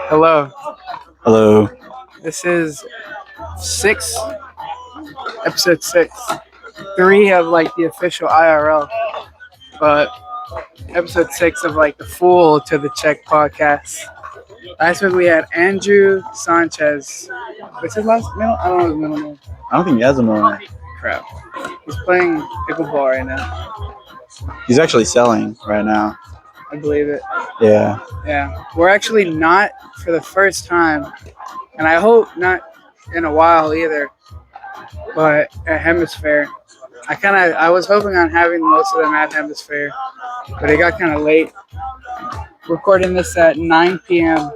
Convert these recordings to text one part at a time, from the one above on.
Hello. Hello. This is episode six. Three of like the official IRL, but episode six of like the full to the check podcast. Last week we had Andrew Sanchez. What's his last middle? I don't know his middle name. I don't think he has a moment. Crap. He's playing pickleball right now. He's actually selling right now. I believe it. Yeah. Yeah. We're actually not for the first time, and I hope not in a while either, but at Hemisphere. I was hoping on having most of them at Hemisphere, but it got kind of late. Recording this at 9 p.m.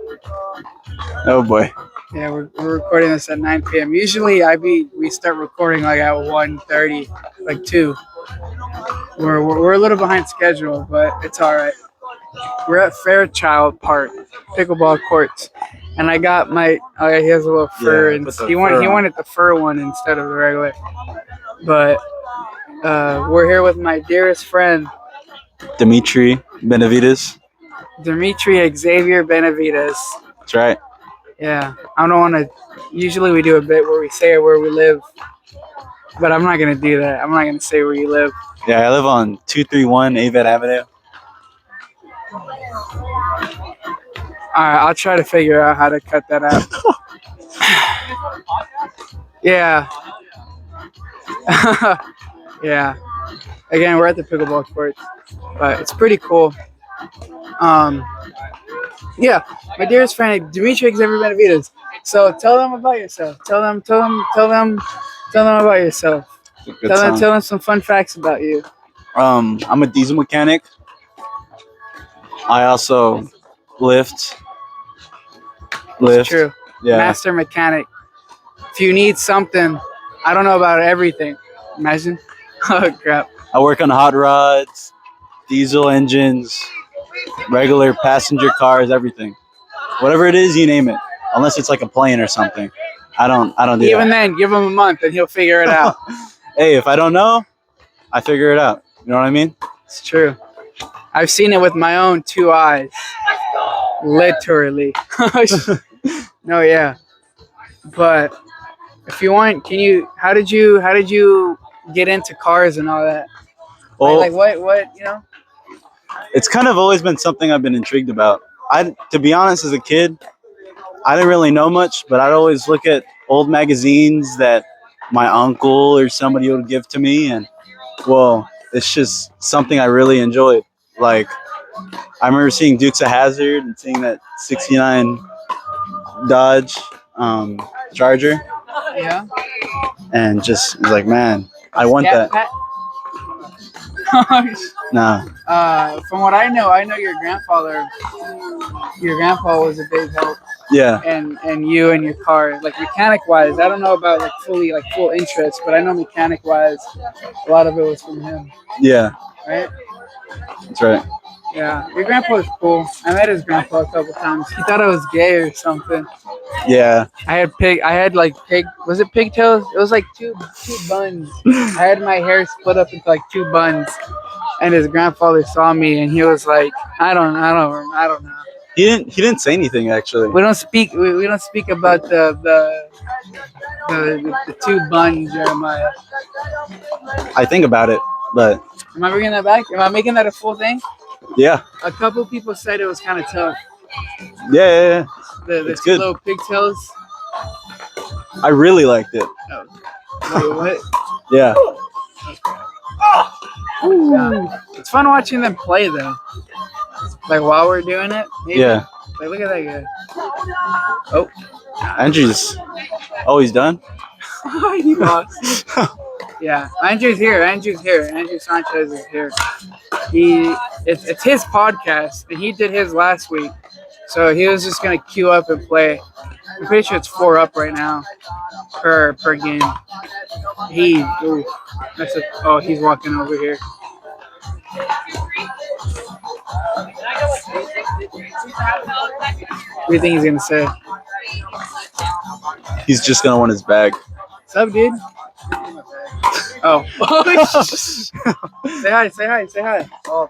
Oh boy. Yeah, we're recording this at 9 p.m. Usually we start recording like at 1:30, like 2. We're a little behind schedule, but it's all right. We're at Fairchild Park, pickleball courts, and I got my. Oh yeah, he has a little fur, and he wanted the fur one instead of the regular. But we're here with my dearest friend, Dimitri Benavides. Dimitri Xavier Benavides. That's right. Yeah, I don't want to. Usually we do a bit where we say where we live, but I'm not gonna do that. I'm not gonna say where you live. Yeah, I live on 231 Avett Avenue. All right, I'll try to figure out how to cut that out. Yeah. Yeah. Again, we're at the pickleball court, but it's pretty cool. Yeah, my dearest friend Dimitri Xavier Benavides. So tell them about yourself. Tell them about yourself. Tell them some fun facts about you. I'm a diesel mechanic. I also lift. It's true. Yeah. Master mechanic. If you need something, I don't know about everything. Imagine. Oh crap. I work on hot rods, diesel engines, regular passenger cars, everything. Whatever it is, you name it. Unless it's like a plane or something. I don't do Even that. then, give him a month and he'll figure it out. Hey, if I don't know, I figure it out. You know what I mean? It's true. I've seen it with my own 2 eyes. Literally. No, yeah. But if you want, how did you get into cars and all that? Well, Like what, you know? it's kind of always been something I've been intrigued about. To be honest, as a kid, I didn't really know much, but I'd always look at old magazines that my uncle or somebody would give to me, and well, it's just something I really enjoyed. Like, I remember seeing Dukes of Hazzard and seeing that '69 Dodge Charger, Yeah. and just was like, man, I want that. Nah. From what I know your grandpa was a big help. Yeah. And you and your car, like mechanic wise, I don't know about like full interest, but I know mechanic wise, a lot of it was from him. Yeah. Right? That's right. Yeah. Your grandpa was cool. I met his grandpa a couple times. He thought I was gay or something. Yeah. Was it pigtails? It was like two buns. I had my hair split up into like 2 buns. And his grandfather saw me and he was like, I don't know. He didn't say anything actually. We don't speak about the 2 bun Jeremiah. I think about it, but Am I bringing that back? Am I making that a full thing? yeah. A couple people said it was kind of tough. Yeah. The It's 2 good. little pigtails. I really liked it. Oh. Wait, what? Yeah. Yeah. It's fun watching them play though. Like while we're doing it. Maybe. Yeah. Like look at that guy. Oh. Andrew's. Oh, he's done? He lost. Yeah, Andrew Sanchez is here. It's his podcast, and he did his last week. So he was just gonna queue up and play. I'm pretty sure it's 4 up right now per game. He's walking over here. What do you think he's gonna say? He's just gonna want his bag. What's up, dude? Oh. Say hi. Oh.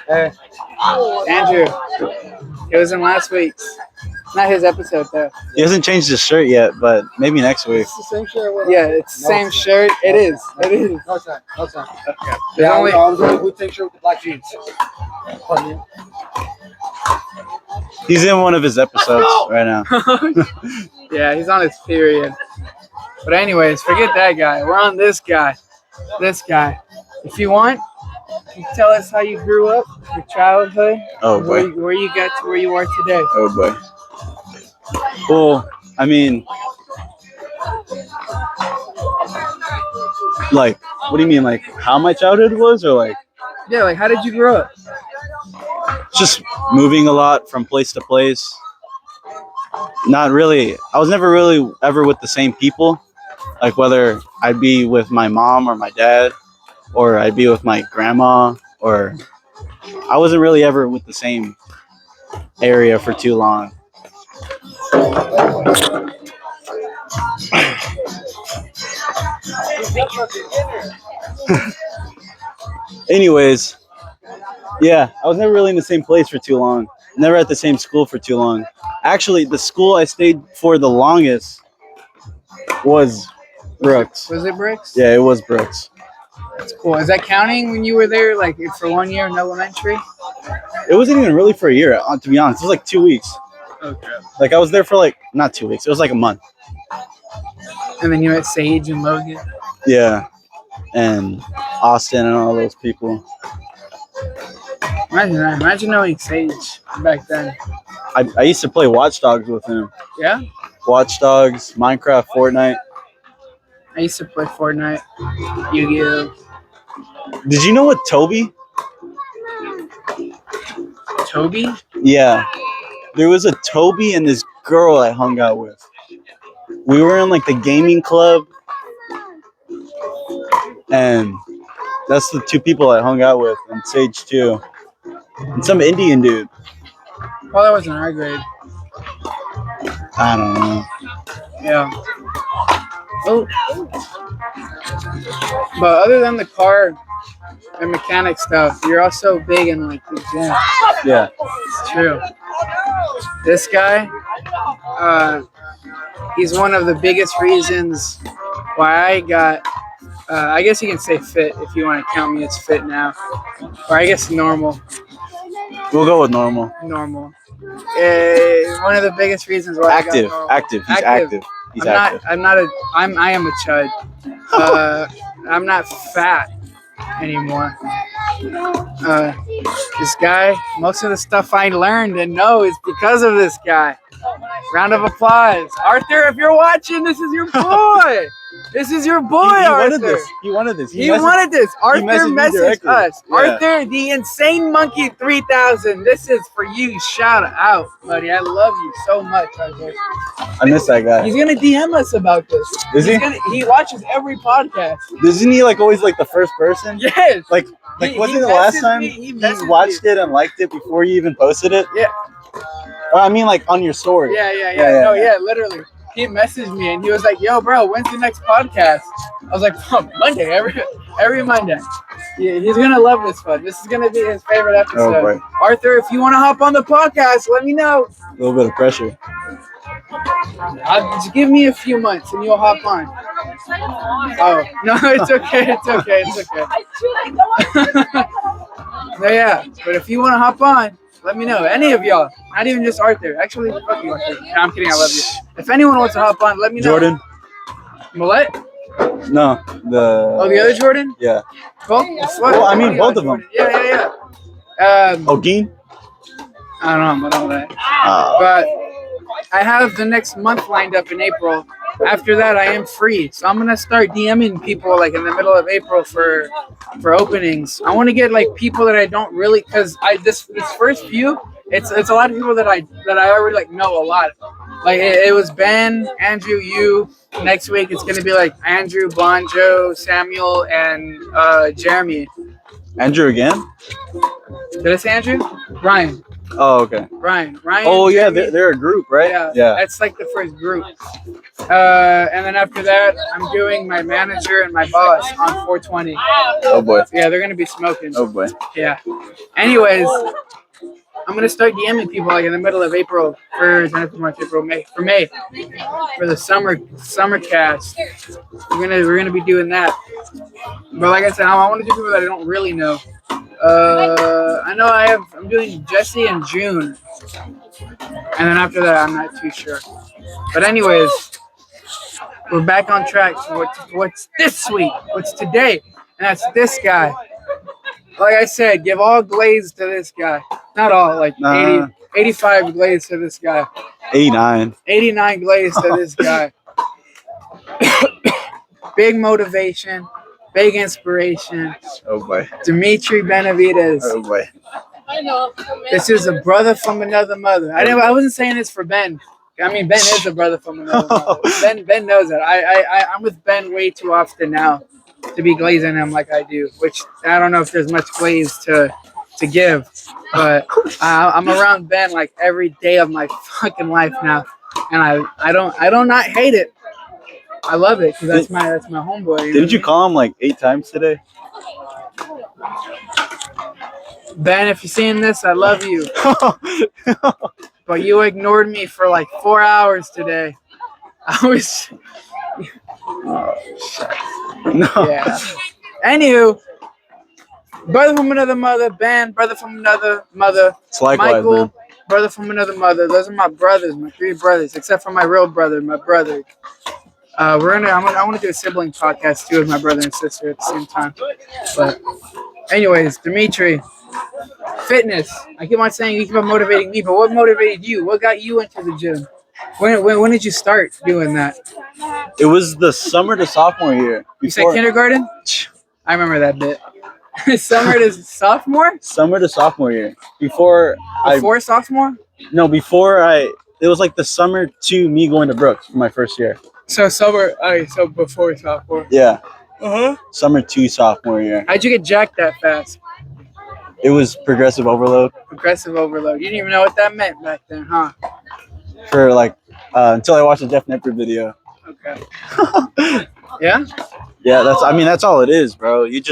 Hey. Andrew. It was in last week's. Not his episode though. He hasn't changed his shirt yet, but maybe next week. It's the same shirt. Yeah, it's the same shirt. It is. It is. No time. No time. Okay. Yeah, Only- I was wearing a Wu-Tang shirt with the black jeans. He's in one of his episodes right now. Yeah, he's on his period. But anyways, forget that guy. We're on this guy. This guy. If you want, you can tell us how you grew up, your childhood, Oh boy. where you got to where you are today. Oh boy. Well, I mean, like, what do you mean? Like, how my childhood was, or like Yeah, like how did you grow up? just moving a lot from place to place? Not really. I was never really ever with the same people. Like whether I'd be with my mom or my dad, or I'd be with my grandma, or I wasn't really ever with the same area for too long. Anyways, yeah, I was never really in the same place for too long. Never at the same school for too long. Actually, the school I stayed for the longest was Brooks. Was it Bricks? Yeah, it was Brooks. That's cool. Is that counting when you were there, like for 1 year in elementary? It wasn't even really for a year, to be honest. It was like 2 weeks. Okay. Like I was there for like, not 2 weeks. It was like a month. And then you met Sage and Logan. Yeah. And Austin and all those people. Imagine that. Imagine knowing Sage back then. I used to play Watch Dogs with him. Yeah? Watch Dogs, Minecraft, Fortnite. I used to play Fortnite, Yu-Gi-Oh! Did you know what Toby? Toby? Yeah. There was a Toby and this girl I hung out with. We were in like the gaming club. And that's the two people I hung out with. And Sage too. And some Indian dude. Well, that was in our grade. I don't know. Yeah. Oh. But other than the car and mechanic stuff, you're also big in like the gym. Yeah. It's true. This guy, he's one of the biggest reasons why I got, I guess you can say fit if you want to count me as fit now. Or I guess normal. We'll go with normal. Normal. One of the biggest reasons why I got Active. normal. Active. He's active. He's active. I am a chud. I'm not fat anymore. This guy, most of the stuff I learned and know is because of this guy. Round of applause. Arthur, if you're watching, this is your boy. This is your boy, He Arthur. wanted this. He wanted this. He wanted this. Arthur messaged me messaged directly. us. Yeah. Arthur, the Insane Monkey 3000. This is for you. Shout out, buddy. I love you so much, Arthur. I miss that guy. He's gonna DM us about this. Is he? He watches every podcast. Isn't he like always like the first person? Yes. Like He wasn't it the last messaged time me- he he messaged watched it and liked it before you even posted it? Yeah. I mean, like on your story. Yeah. Yeah, No, yeah. literally. He messaged me and he was like, "Yo, bro, when's the next podcast?" I was like, "Oh, Monday, every Monday." Yeah, he's gonna love this one. This is gonna be his favorite episode. Oh, boy. Arthur, if you want to hop on the podcast, let me know. A little bit of pressure. Just give me a few months and you'll hop on. Oh no, it's okay. It's okay. It's okay. No, yeah, but if you want to hop on, let me know. Any of y'all, not even just Arthur. Actually, fuck you, Arthur. No, I'm kidding. I love you. If anyone wants to hop on, let me know. Jordan? Millette? No, Oh, the other Jordan? Yeah. Both? Well, I mean, both of them. Yeah. Ogeen? I don't know about all that. Uh, But I have the next month lined up in April. After that, I am free, so I'm gonna start DMing people like in the middle of April for openings. I want to get like people that I don't really, cause this first few, it's a lot of people that I already like know a lot. Like it was Ben, Andrew, you. Next week it's gonna be like Andrew, Bonjo, Samuel, and Jeremy. Andrew again? Did I say Andrew? Ryan. Oh, okay. Ryan. Oh, yeah, Jeremy. they're a group, right? Yeah, that's like the first group. And then after that, I'm doing my manager and my boss on 420. Oh, boy. Yeah, they're gonna be smoking. Oh, boy. Yeah. Anyways, I'm gonna start DMing people like in the middle of April for January, March, April, May for the summer cast. We're gonna be doing that. But like I said, I want to do people that I don't really know. I know I'm doing Jesse in June, and then after that I'm not too sure. But anyways, we're back on track. So what's this week? What's today? And that's this guy. Like I said, give all glaze to this guy. Not all, like Nah. 85 glaze to this guy. 89. 89 glaze to this guy. Big motivation, big inspiration. Oh boy. Dimitri Benavides. Oh boy. This is a brother from another mother. I wasn't saying this for Ben. I mean, Ben is a brother from another mother. Ben knows that. I'm with Ben way too often now to be glazing him like I do, which I don't know if there's much glaze to give, but I'm around Ben like every day of my fucking life now, and I don't not hate it. I love it because that's my homeboy. Didn't you call him like 8 times today? Ben, if you're seeing this, I love you. But you ignored me for like 4 hours today. I was. Oh, shit. No. Yeah. Anywho, brother from another mother, Ben, brother from another mother, It's likewise, Michael, man. brother from another mother. Those are my brothers, my 3 brothers, except for my real brother, my brother. I want to do a sibling podcast too with my brother and sister at the same time. But anyways, Dimitri, fitness. I keep on saying you keep on motivating me, but what motivated you? What got you into the gym? When did you start doing that? It was the summer to sophomore year. You said kindergarten? I remember that bit. Summer to sophomore? Summer to sophomore year. Before sophomore? it was like the summer to me going to Brooks for my first year. So summer, so before sophomore. Yeah. Uh-huh. Summer to sophomore year. How'd you get jacked that fast? It was progressive overload Progressive overload. You didn't even know what that meant back then, huh? for like until I watched the Jeff Nipper video. Okay. Yeah? Yeah, that's all it is, bro. You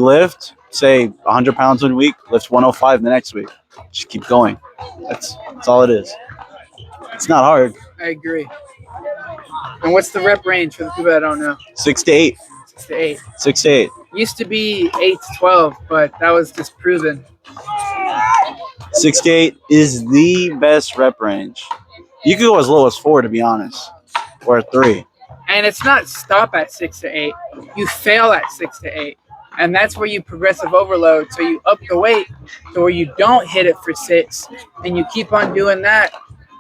lift, say 100 pounds 1 week, lift 105 the next week. Just keep going. That's all it is. It's not hard. I agree. And what's the rep range for the people that don't know? 6 to 8. 6 to 8. 6 to 8. Used to be 8 to 12, but that was disproven. 6 to 8 is the best rep range. You could go as low as 4, to be honest, or 3. And it's not stop at 6 to 8. You fail at 6 to 8. And that's where you progressive overload. So you up the weight to where you don't hit it for 6. And you keep on doing that.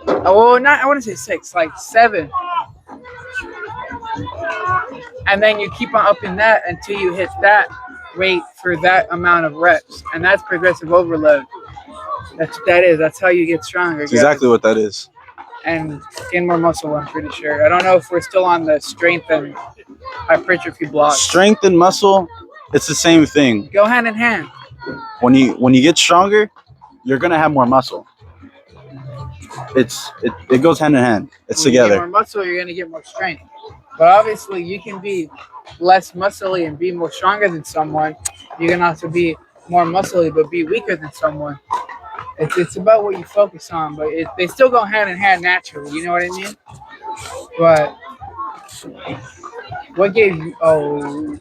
Oh, I want to say 6, like 7. And then you keep on upping that until you hit that weight for that amount of reps. And that's progressive overload. That's what that is. That's how you get stronger. That's exactly what that is. And gain more muscle, I'm pretty sure. I don't know if we're still on the strength and hypertrophy block. Strength and muscle, it's the same thing. Go hand in hand. When you get stronger, you're gonna have more muscle. It goes hand in hand. It's When you get together. more muscle, you're gonna get more strength. But obviously, you can be less muscly and be more stronger than someone. You can also be more muscly but be weaker than someone. It's about what you focus on, but they still go hand in hand naturally. You know what I mean? But what gave you? Oh,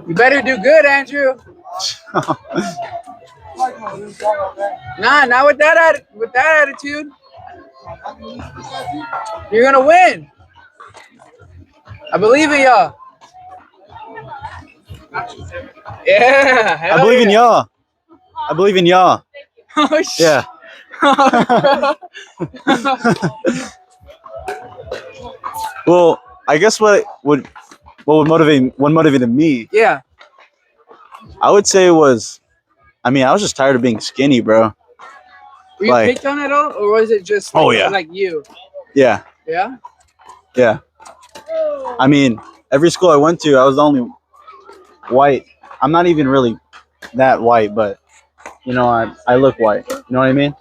you better do good, Andrew. Nah, not with that attitude. You're gonna win. I believe in y'all. Yeah. I believe in y'all. I believe in y'all. Oh shit. Yeah. Well, I guess what motivated me, Yeah. I would say was, I was just tired of being skinny, bro. Were you picked on at all, or was it just like, Oh, yeah. like you? Yeah. Yeah. Yeah. Every school I went to, I was the only white. I'm not even really that white, but I look white. You know what I mean?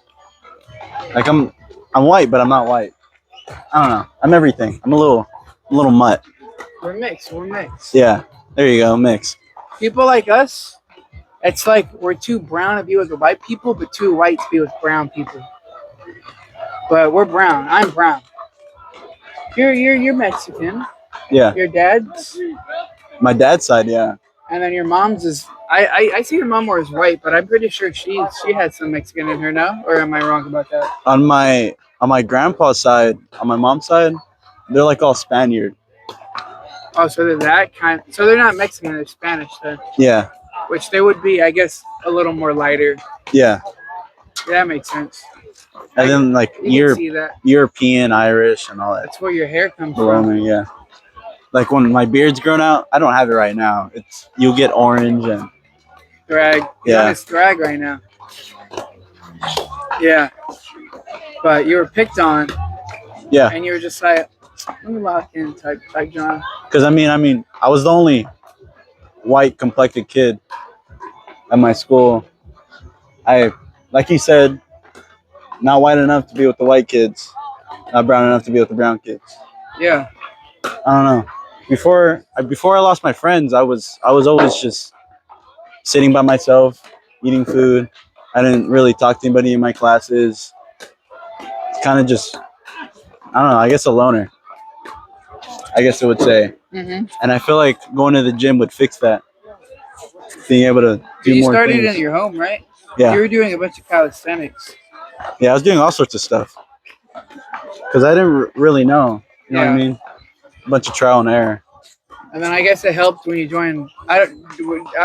Like I'm white, but I'm not white. I don't know. I'm everything. I'm a little mutt. We're mixed. Yeah. There you go. Mix. People like us, It's like we're too brown to be with the white people, but too white to be with brown people. But we're brown. I'm brown. You're Mexican. Yeah, Your dad's, my dad's side. Yeah, and then your mom's is. I see your mom more as white, but I'm pretty sure she had some Mexican in her. No, or am I wrong about that? on my grandpa's side, on my mom's side, they're like all Spaniard. Oh, so they're that kind. So they're not Mexican. They're Spanish then, Yeah, which they would be, I guess, a little more lighter. yeah. Yeah, that makes sense. And then like You can see that. European, Irish, and all that. That's where your hair comes Below from. me, yeah. Like when my beard's grown out, I don't have it right now. You'll get orange and Drag. You're Yeah. on this drag right now. Yeah. But you were picked on, yeah. and you were just like, let me lock in type John. Because I mean, I was the only white complected kid at my school. Like you said, not white enough to be with the white kids, not brown enough to be with the brown kids. Yeah. I don't know. Before I lost my friends, I was always just sitting by myself, eating food. I didn't really talk to anybody in my classes. Kind of just, I don't know. I guess a loner. I guess I would say. Mm-hmm. And I feel like going to the gym would fix that. Being able to do You more started things. in your home, right? Yeah. You were doing a bunch of calisthenics. Yeah, I was doing all sorts of stuff. Because I didn't really know. You know what I Yeah. mean? A bunch of trial and error. And then I guess it helped when you joined. I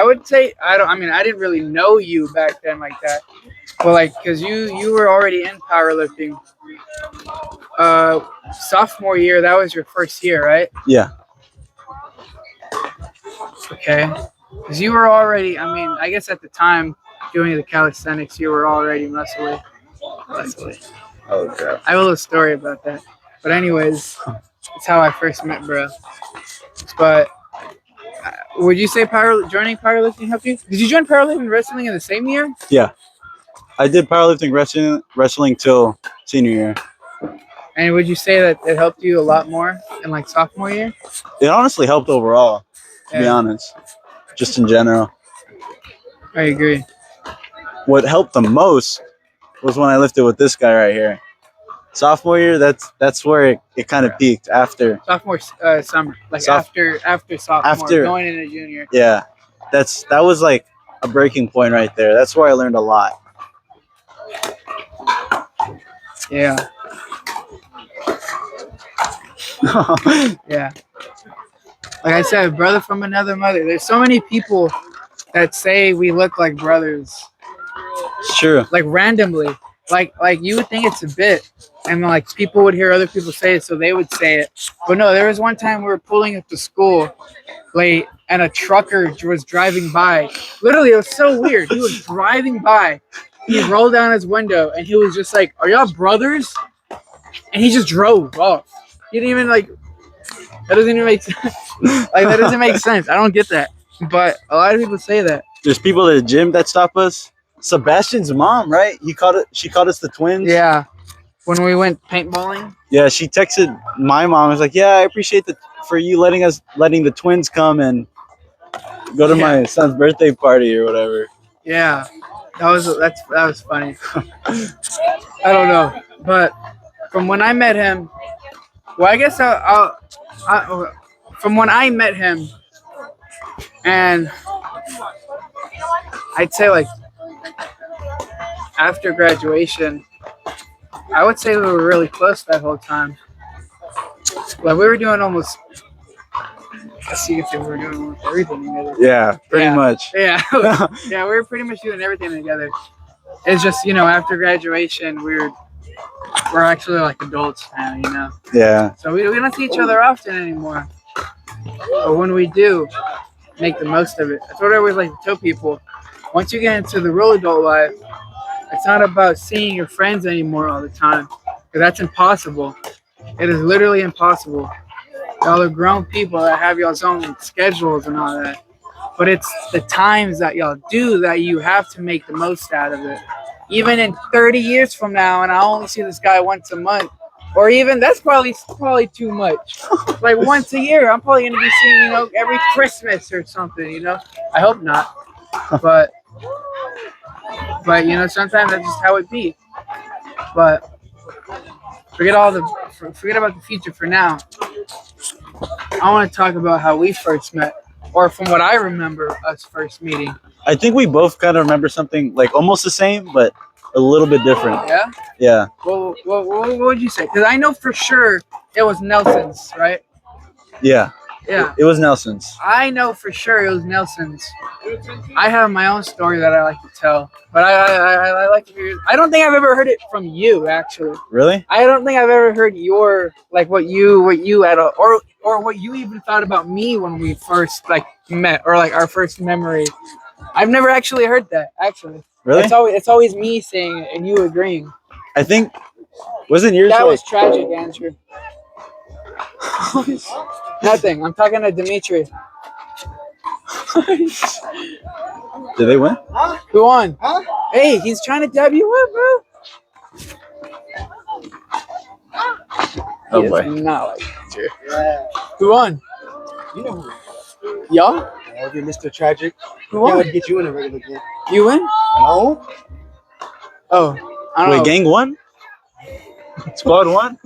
would say I mean, I didn't really know you back then like that, but like because you were already in powerlifting. Sophomore year, that was your first year, right? Yeah. Okay. Because you were already. I mean, I guess at the time doing the calisthenics, you were already muscly. Oh, crap. I have a little story about that. But anyways, that's how I first met bro. But would you say joining powerlifting helped you? Did you join powerlifting and wrestling in the same year? Yeah. I did powerlifting wrestling till senior year. And would you say that it helped you a lot more in like sophomore year? It honestly helped overall, to be Yeah. honest. Just in general. I agree. What helped the most was when I lifted with this guy right here. Sophomore year, that's where it kind of peaked after. Sophomore summer, like Soph- after sophomore, after- going into junior. Yeah. That was like a breaking point right there. That's where I learned a lot. Yeah, yeah. Like I said, brother from another mother. There's so many people that say we look like brothers, It's true. like randomly. Like you would think it's a bit, and like people would hear other people say it, so they would say it. But no, there was one time we were pulling up to school late, and a trucker was driving by. Literally, it was so weird. He was driving by. He rolled down his window, and he was just like, "Are y'all brothers?" And he just drove off. He didn't even like. That doesn't even make sense. Like that doesn't make sense. I don't get that. But a lot of people say that. There's people at the gym that stop us. Sebastian's mom, right? She called us the twins. Yeah. When we went paintballing. Yeah, she texted my mom. Was like, "Yeah, I appreciate for you letting the twins come and go to my son's birthday party or whatever." Yeah. That was funny. I don't know, but from when I met him, well, I guess from when I met him, and I'd say like after graduation, I would say we were really close that whole time. Like we were doing almost. I guess you could say we were doing almost everything together. Yeah, pretty Yeah. much. Yeah, yeah, we were pretty much doing everything together. It's just after graduation, we're actually like adults now, Yeah, So we don't see each other often anymore. But when we do, make the most of it. That's what I always like to tell people. Once you get into the real adult life, it's not about seeing your friends anymore all the time, because that's impossible. It is literally impossible. Y'all are grown people that have y'all's own schedules and all that. But it's the times that y'all do that you have to make the most out of it. Even in 30 years from now, and I only see this guy once a month, or even that's probably too much. Like once a year, I'm probably gonna be seeing every Christmas or something. I hope not. But But sometimes that's just how it be. But forget about the future for now. I want to talk about how we first met, or from what I remember us first meeting. I think we both kind of remember something like almost the same, but a little bit different. Yeah. Yeah. Well, what would you say? Because I know for sure it was Nelson's, right? Yeah. Yeah. It was Nelson's. I know for sure it was Nelson's. I have my own story that I like to tell, but I like to hear. I don't think I've ever heard it from you, actually. Really? I don't think I've ever heard your what you had or what you even thought about me when we first met, or our first memory. I've never actually heard that. Actually, Really? it's always me saying it and you agreeing. I think wasn't yours That like was tragic, Andrew. Nothing. I'm talking to Dimitri. did they win? Who won? Hey, he's trying to dab you up, bro. Oh He boy. is not like Dimitri. Yeah. Who won? You know who? Y'all? Yeah, you're Mr. Tragic. Who Yeah, won? would get you in a regular game. You win? No? Oh, I don't Wait, know. gang won? Squad won?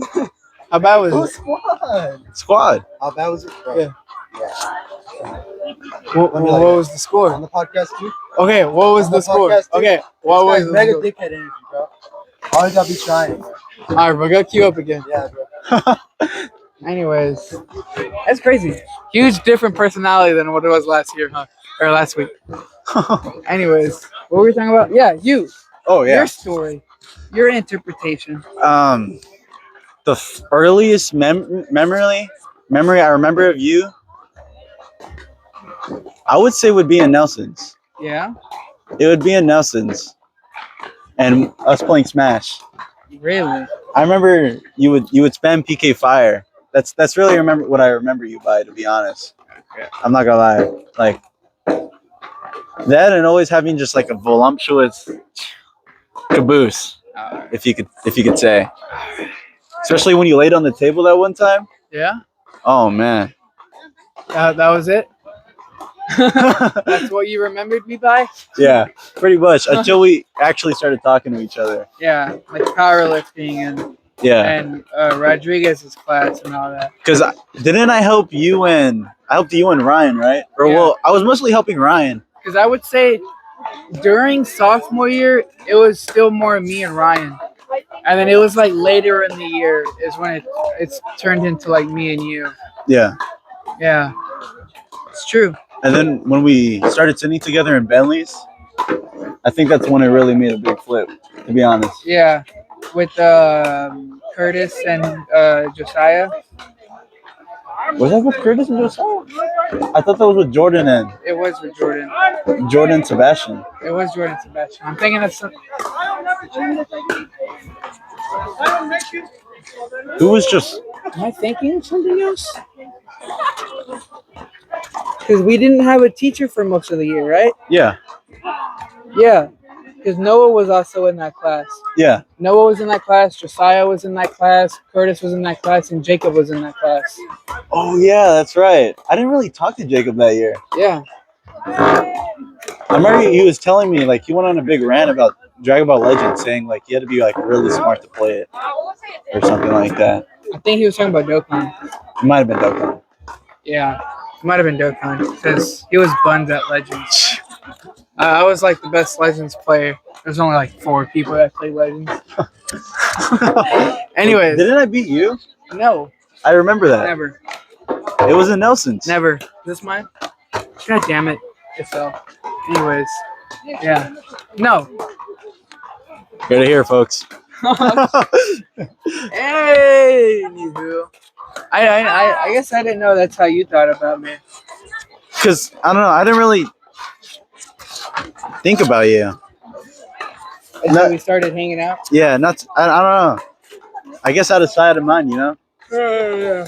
How bad was Who's it? squad? Squad. How bad was it? Bro? Yeah. Yeah. What Let me like was the On score? the podcast too? Okay, what was On the the score? podcast, too? Okay, what was This guy's the mega score? dickhead energy, bro. Always gotta be trying, bro. All right, we're gonna queue up again. Yeah, bro. Anyways, that's crazy. Huge different personality than what it was last year, huh? Or last week. Anyways, what were we talking about? Yeah, you. Oh Your story. Your interpretation. The earliest memory I remember of you, I would say would be in Nelson's. Yeah? It would be in Nelson's, and us playing Smash. Really? I remember you would spam PK Fire. That's really what I remember you by, to be honest. Okay. I'm not gonna lie, like that, and always having just like a voluptuous caboose, if you could say. Especially when you laid on the table that one time. Yeah? Oh man. That was it? That's what you remembered me by? Yeah, pretty much until we actually started talking to each other. Yeah, like powerlifting and Yeah, Rodriguez's class and all that. because didn't I helped you and Ryan, right? Or Yeah. well, I was mostly helping Ryan. Because I would say during sophomore year, it was still more me and Ryan. And then it was like later in the year is when it's turned into like me and you. Yeah, Yeah, it's true. and then when we started sitting together in Bentley's, I think that's when it really made a big flip. To be honest. Yeah, with Curtis and Josiah. Was that with Curtis and Josiah? I thought that was with Jordan and It was with Jordan. Sebastian. It was Jordan Sebastian. I'm thinking of some. Who was just Am I thinking of something else? Because we didn't have a teacher for most of the year, right? yeah. Yeah. Because Noah was also in that class. Yeah. Noah was in that class. Josiah was in that class. Curtis was in that class, and Jacob was in that class. Oh yeah, that's right. I didn't really talk to Jacob that year. Yeah. I remember he was telling me like he went on a big rant about Dragon Ball Legends, saying like you had to be like really smart to play it or something like that. I think he was talking about Dokkan. It might have been Dokkan. Yeah. It might have been Dokkan because he was buns at Legends. I was like the best Legends player. There's only like 4 people that play Legends. Anyways, Didn't I beat you? no, I remember that. never, It was in Nelson's. never. Is this mine? God damn it! It fell. Anyways, yeah, no. Here to hear, folks. Hey, Nihu. I guess I didn't know that's how you thought about me. Because I don't know, I didn't really think about you. Until we started hanging out. Yeah, I don't know. I guess out of sight of mind, you know. Yeah.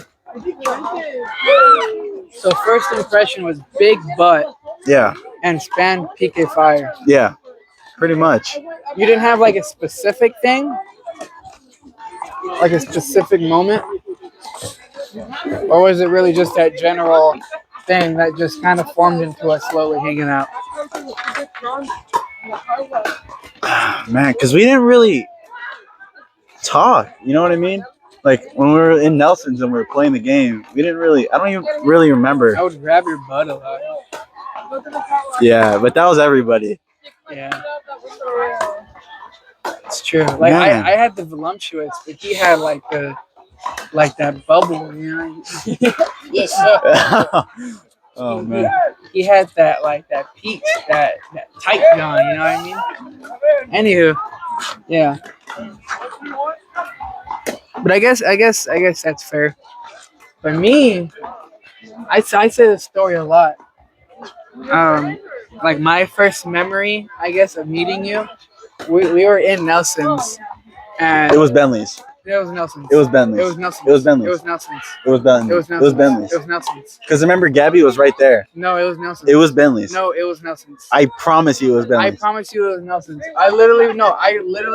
So first impression was big butt Yeah, and span PK Fire. yeah, pretty much. You didn't have like a specific thing, like a specific moment, or was it really just that general thing that just kind of formed into us slowly hanging out? Man, because we didn't really talk. You know what I mean? Like when we were in Nelson's and we were playing the game, we didn't really. I don't even really remember. I would grab your butt a lot. Yeah, but that was everybody. Yeah, it's true. Like Man. I had the voluptuous, but he had like that bubble, you know. Yes, sir. Oh man. He had that peach, that tight John, you know what I mean? Anywho, yeah. But I guess that's fair. For me, I say this story a lot. Like my first memory, I guess, of meeting you, we were in Nelson's, and It was Bentley's. it was Nelson's. It was Bentley's. It was Nelson's. It was Bentley's. It was Nelson's. It was Bentley's. It was It Nelson's. was Bentley's. It was Nelson's. Because remember, Gabby was right there. No, it was Nelson's. It was Bentley's. No, it was Nelson's. I promise you, it was I Bentley's. promise you it was Nelson's. I literally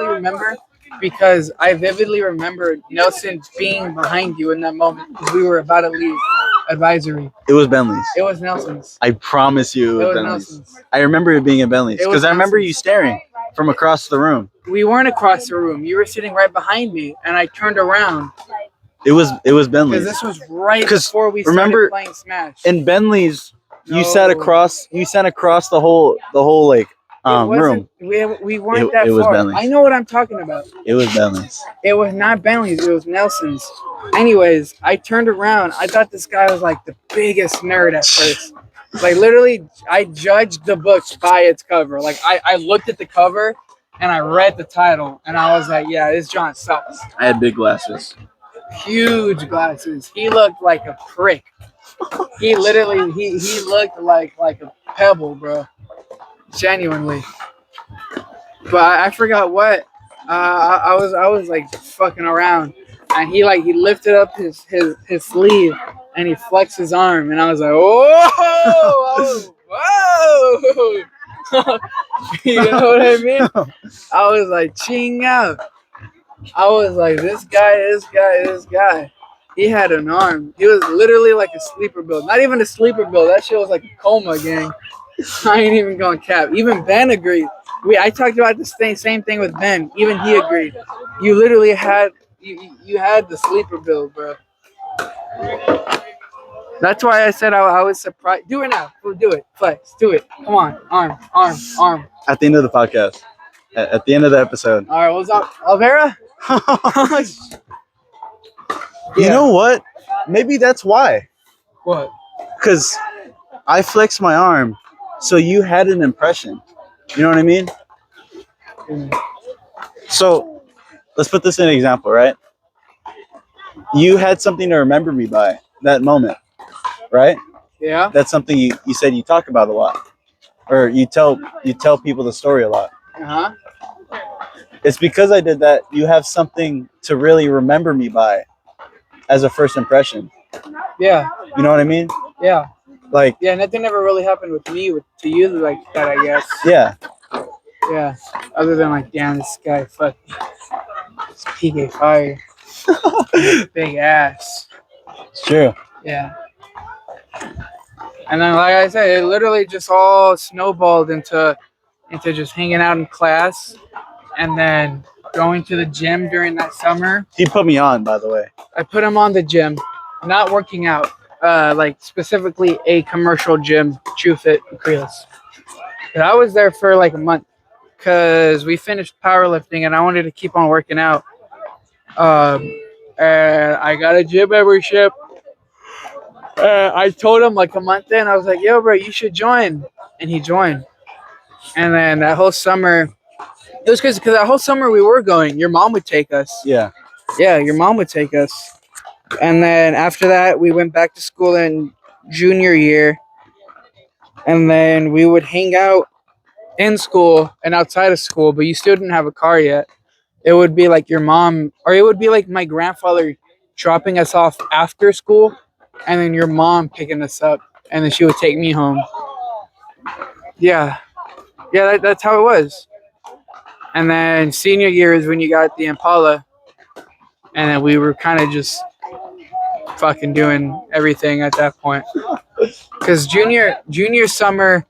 remember because I vividly remember Nelson being behind you in that moment because we were about to leave advisory. It was Bentley's. It was Nelson's. I promise you, It it was was Bentley's. Nelson's. I remember it being at Bentley's It was because I remember Nelson's. you staring from across the room. We weren't across the room. You were sitting right behind me, and I turned around It was because Bentley's. this was right 'Cause before we started remember- playing Smash. In Bentley's, you No. sat across. You sat across the whole like It wasn't- room. We weren't It- that it was far. Bentley's. I know what I'm talking about. It was Bentley's. It was not Bentley's. It was Nelson's. Anyways, I turned around. I thought this guy was like the biggest nerd at first. Like literally, I judged the book by its cover. Like I looked at the cover and I read the title and I was like, yeah, this John sucks. I had big glasses. Huge glasses. He looked like a prick. He literally he looked like a pebble, bro. Genuinely. But I forgot what. I was like fucking around, and he lifted up his sleeve and he flexed his arm, and I was like, whoa, whoa. You know what I mean? I was like, ching out. I was like, this guy. He had an arm. He was literally like a sleeper build. Not even a sleeper build. That shit was like a coma, gang. I ain't even going cap. Even Ben agreed. I talked about the same thing with Ben. Even he agreed. You literally had you had the sleeper build, bro. That's why I said I was surprised. Do it now. We'll do it. Flex. Do it. Come on. Arm. At the end of the podcast. At the end of the episode. All right. What's up, Alvera? You Yeah. know what? Maybe that's why. What? Because I flexed my arm, so you had an impression. You know what I mean? So let's put this in an example, right? You had something to remember me by that moment, right? Yeah. That's something you said you talk about a lot, or you tell people the story a lot. Uh-huh. It's because I did that. You have something to really remember me by as a first impression. Yeah. You know what I mean? Yeah. Like, Yeah. Nothing ever really happened with me to you like that, I guess. yeah. Yeah. Other than like, damn, this guy, fuck, it's PK Fire, big ass. It's true. Yeah. And then, like I said, it literally just all snowballed into just hanging out in class, and then going to the gym during that summer. He put me on, by the way. I put him on the gym, not working out, like specifically a commercial gym, TrueFit Creos. And I was there for like a month because we finished powerlifting and I wanted to keep on working out. And I got a gym membership. I told him like a month in, I was like, yo, bro, you should join. And he joined. And then that whole summer, it was because that whole summer we were going. Your mom would take us. Yeah. Yeah, your mom would take us. And then after that, we went back to school in junior year. And then we would hang out in school and outside of school, but you still didn't have a car yet. It would be like your mom, or it would be like my grandfather dropping us off after school, and then your mom picking us up, and then she would take me home. Yeah. Yeah, that's how it was. And then senior year is when you got the Impala, and then we were kind of just fucking doing everything at that point. Because junior summer,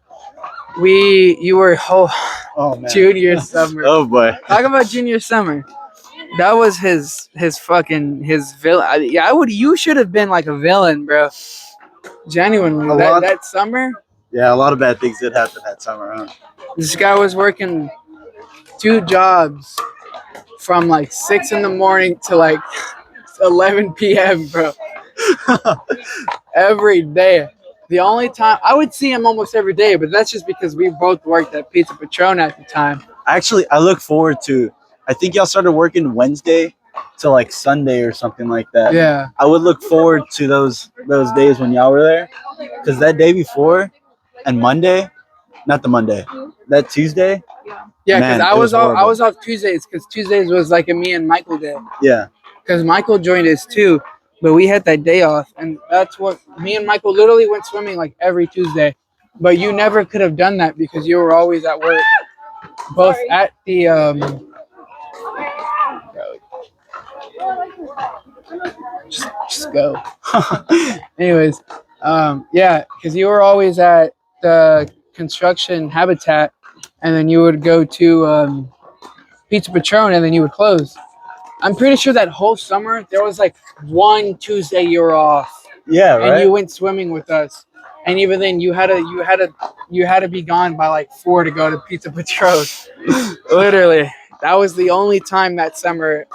You were Oh man. junior summer. Oh boy. Talk about junior summer. That was his villain. Yeah, I would. You should have been like a villain, bro. Genuinely, A lot. that summer, Yeah, a lot of bad things did happen that summer, huh? this guy was working 2 jobs from like 6 in the morning to like 11 p.m., bro. Every day. The only time I would see him almost every day, but that's just because we both worked at Pizza Patron at the time. Actually, I look forward to. I think y'all started working Wednesday to like Sunday or something like that. Yeah. I would look forward to those days when y'all were there, because that day before and Monday, not the Monday, that Tuesday. Yeah, Man, because it was I horrible. was off Tuesdays because Tuesdays was like a me and Michael day. Yeah, Because Michael joined us too, but we had that day off, and that's what me and Michael literally went swimming like every Tuesday. But you never could have done that because you were always at work, both at the just go. Anyways, yeah, because you were always at the construction habitat, and then you would go to Pizza Patron, and then you would close. I'm pretty sure that whole summer there was like one Tuesday you were off, yeah, right. and you went swimming with us. And even then, you had to be gone by like 4 to go to Pizza Patron. Literally, that was the only time that summer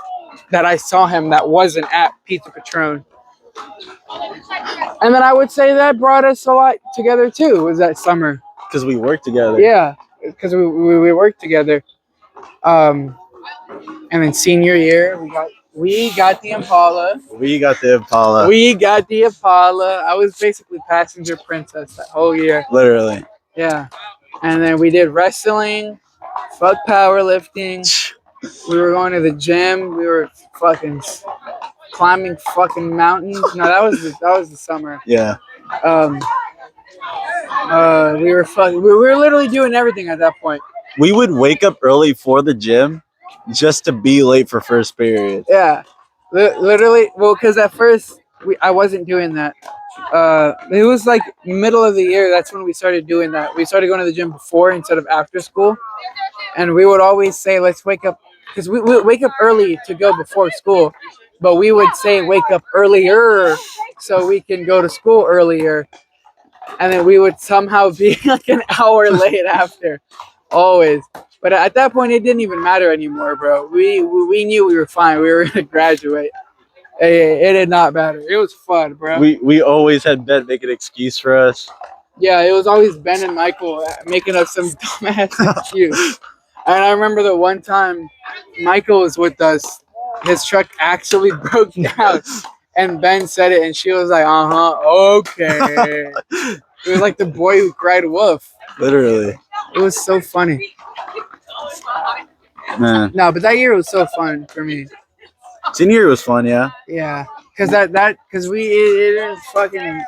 that I saw him that wasn't at Pizza Patron. And then I would say that brought us a lot together too. Was that summer? Because we worked together. Yeah, because we worked together. And then senior year, we got the Impala. We got the Impala. We got the Impala. I was basically passenger princess that whole year. Literally. Yeah. And then we did wrestling, fuck powerlifting. We were going to the gym. We were fucking climbing fucking mountains. No, that was the summer. Yeah. We were literally doing everything at that point. We would wake up early for the gym just to be late for first period. Yeah. Literally, well, because at first I wasn't doing that. It was like middle of the year. That's when we started doing that. We started going to the gym before instead of after school, and we would always say, "Let's wake up," because we wake up early to go before school, but we would say, "Wake up earlier," so we can go to school earlier, and then we would somehow be like an hour late after, always. But at that point, it didn't even matter anymore, bro. We knew we were fine. We were gonna graduate. It did not matter. It was fun, bro. We always had Ben make an excuse for us. Yeah, it was always Ben and Michael making up some dumbass excuse. And I remember the one time Michael was with us, his truck actually broke down, and Ben said it, and she was like, okay. It was like the boy who cried wolf. Literally. It was so funny. Man. No, but that year was so fun for me. Senior year was fun, yeah. Yeah, because because it didn't fucking.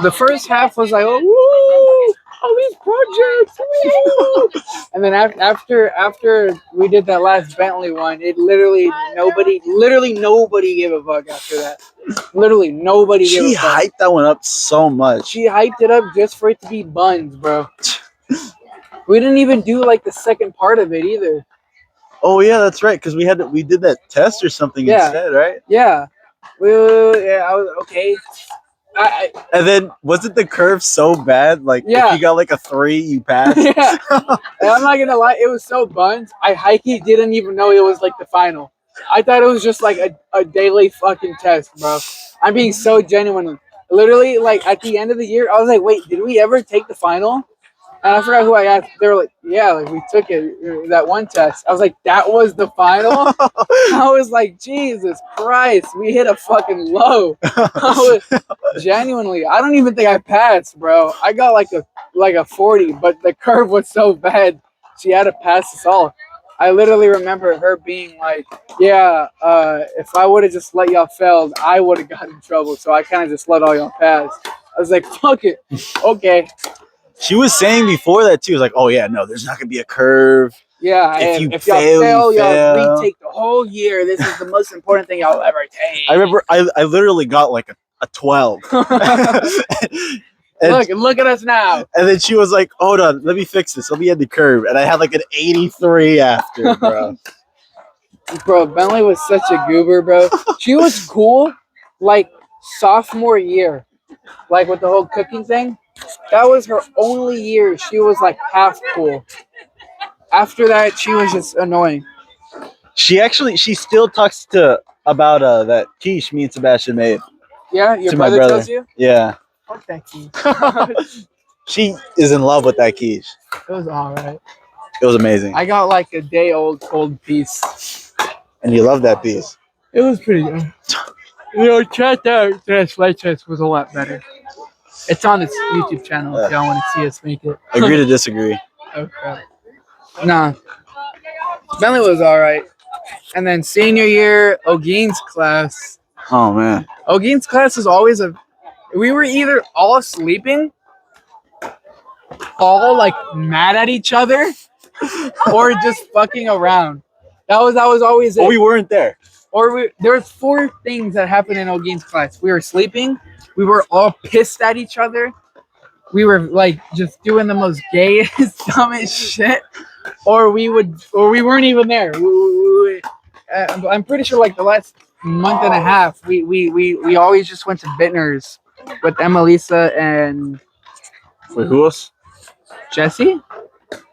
The first half was like, oh, woo, all these projects, woo. And then after we did that last Bentley one, it literally nobody gave a fuck after that. Literally nobody gave a She fuck. hyped that one up so much. She hyped it up just for it to be buns, bro. We didn't even do like the second part of it either. Oh yeah, that's right. Because we did that test or something Yeah. instead, right? Yeah. I was okay. And then wasn't the curve so bad? Like Yeah. if you got like a 3, you passed. Yeah. And I'm not gonna lie, it was so buns. I hikey didn't even know it was like the final. I thought it was just like a daily fucking test, bro. I'm being so genuine. Literally, like at the end of the year, I was like, wait, did we ever take the final? And I forgot who I asked. They were like, yeah, like we took it, that one test. I was like, that was the final? I was like, Jesus Christ, we hit a fucking low. I was genuinely, I don't even think I passed, bro. I got like a 40, but the curve was so bad, she had to pass us all. I literally remember her being like, yeah, if I would have just let y'all failed, I would have gotten in trouble. So I kind of just let all y'all pass. I was like, fuck it. Okay. She was saying before that too. It was like, oh yeah, no, there's not gonna be a curve. Yeah, If you if y'all fail, fail, you fail. y'all retake the whole year. This is the most important thing y'all ever take. I remember I literally got like a 12. Look at us now. And then she was like, hold on, let me fix this. Let me hit the curb. And I had like an 83 after, bro. Bro, Bentley was such a goober, bro. She was cool, like sophomore year, like with the whole cooking thing. That was her only year. She was like half cool. After that, she was just annoying. She still talks to about that quiche me and Sebastian made. Yeah, your To my brother brother. tells you. Yeah. Fuck that key. She is in love with that quiche. It was all right. It was amazing. I got like a day old cold piece. And you love that piece. It was pretty good. Check out Trash Light Chest was a lot better. It's on its YouTube channel if y'all want to see us make it. Agree to disagree. Okay. Nah. Bentley was alright. And then senior year, Ogin's class. Oh, man. Ogin's class was always we were either all sleeping, all like mad at each other, or just fucking around. That was always it. Oh, we weren't there. There was 4 things that happened in Ogin's class. We were sleeping, we were all pissed at each other, we were like just doing the most gayest, dumbest shit, or we weren't even there. I'm pretty sure like the last month and a half, we always just went to Bittner's with Emelisa and Wait, who else? Jesse?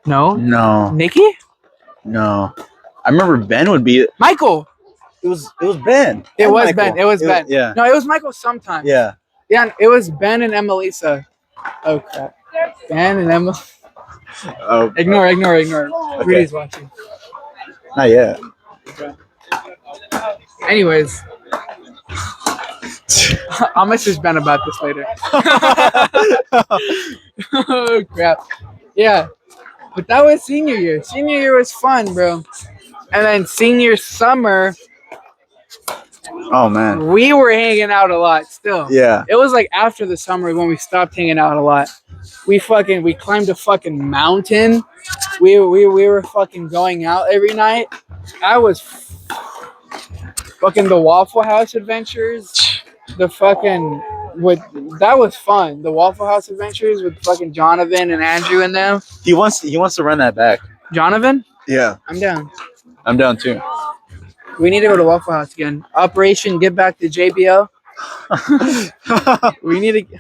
No. No. Nikki? No. I remember Ben would be. Michael. It was Ben. It And was Michael. Ben. It was Ben. Yeah. No, it was Michael sometimes. Yeah. Yeah, it was Ben and Emelisa. Oh crap. Ben and Emma. Oh, Ignore. Rudy's watching. not yet. Anyways. I'll message Ben about this later. Oh crap. Yeah. But that was senior year. Senior year was fun, bro. And then senior summer, Oh, man. we were hanging out a lot still. Yeah. It was like after the summer when we stopped hanging out a lot. We climbed a fucking mountain. We were fucking going out every night. I was fucking the Waffle House adventures. The fucking that was fun. The Waffle House adventures with fucking Jonathan and Andrew and them. He wants to run that back. Jonathan? Yeah. I'm down. I'm down too. We need to go to Waffle House again. Operation Get Back to JBL. We need to.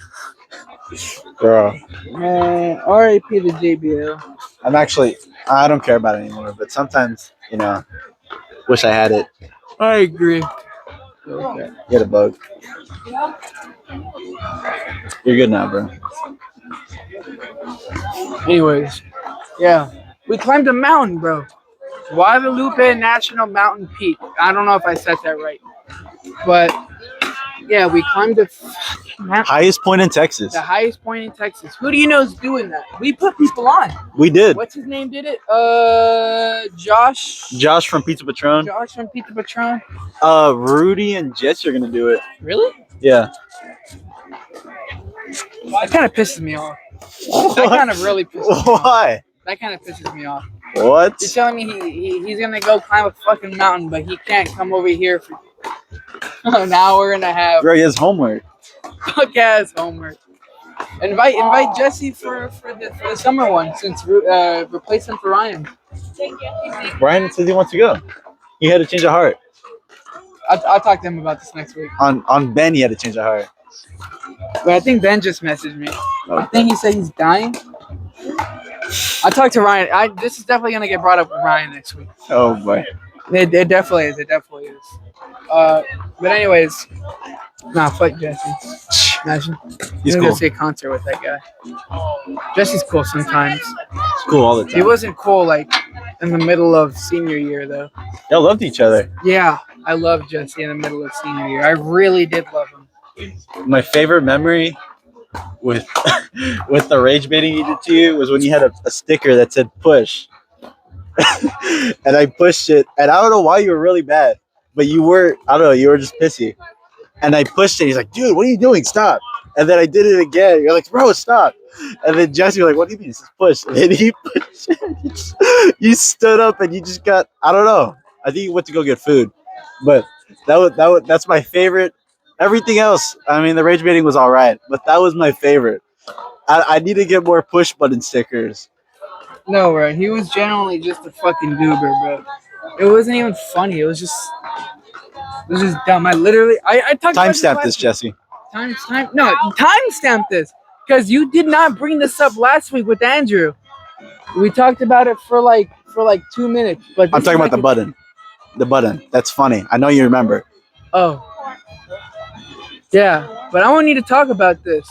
Bro. Man, RIP to JBL. I don't care about it anymore, but sometimes, wish I had it. I agree. Okay. Get a bug. You're good now, bro. Anyways, yeah. We climbed a mountain, bro. Guadalupe National Mountain Peak. I don't know if I said that right. But, yeah, we climbed the mountain. Highest point in Texas. The highest point in Texas. Who do you know is doing that? We put people on. We did. What's his name did it? Josh. Josh from Pizza Patron. Josh from Pizza Patron. Rudy and Jesse are gonna do it. Really? Yeah. That kind of pisses me off. That kind of really pisses me off. Why? That kind of pisses me off. What? You're telling me he's gonna go climb a fucking mountain, but he can't come over here for an hour and a half. Bro, he has homework. Fuck ass homework. Invite Jesse for the summer one since replace him for Ryan. Brian says he wants to go. He had to change of heart. I'll talk to him about this next week. On Ben, he had to change of heart. But I think Ben just messaged me. I think he said he's dying. I talked to Ryan. This is definitely gonna get brought up with Ryan next week. Oh boy. It definitely is. It definitely is. But anyways, nah, fuck Jesse. Imagine. He's I'm cool. gonna see a concert with that guy. Jesse's cool sometimes. He's cool all the time. He wasn't cool like in the middle of senior year though. Y'all loved each other. Yeah, I loved Jesse in the middle of senior year. I really did love him. My favorite memory with with the rage baiting he did to you was when you had a sticker that said push. And I pushed it, and I don't know why you were really bad, but you were just pissy. And I pushed it. He's like, dude, what are you doing? Stop. And then I did it again. You're like, bro, stop. And then Jesse was like, what do you mean? It's just push. And then he pushed it. You stood up and you just got, I don't know. I think you went to go get food. But that's my favorite. Everything else, I mean, the rage baiting was all right, but that was my favorite. I need to get more push button stickers. No, bro. He was genuinely just a fucking goober, bro. It wasn't even funny. It was just dumb. I talked about Timestamp last this, week. Jesse. Timestamp this because you did not bring this up last week with Andrew. We talked about it for like 2 minutes, but I'm this talking is about the like button. The button. That's funny. I know you remember. Oh, yeah, but I don't need to talk about this.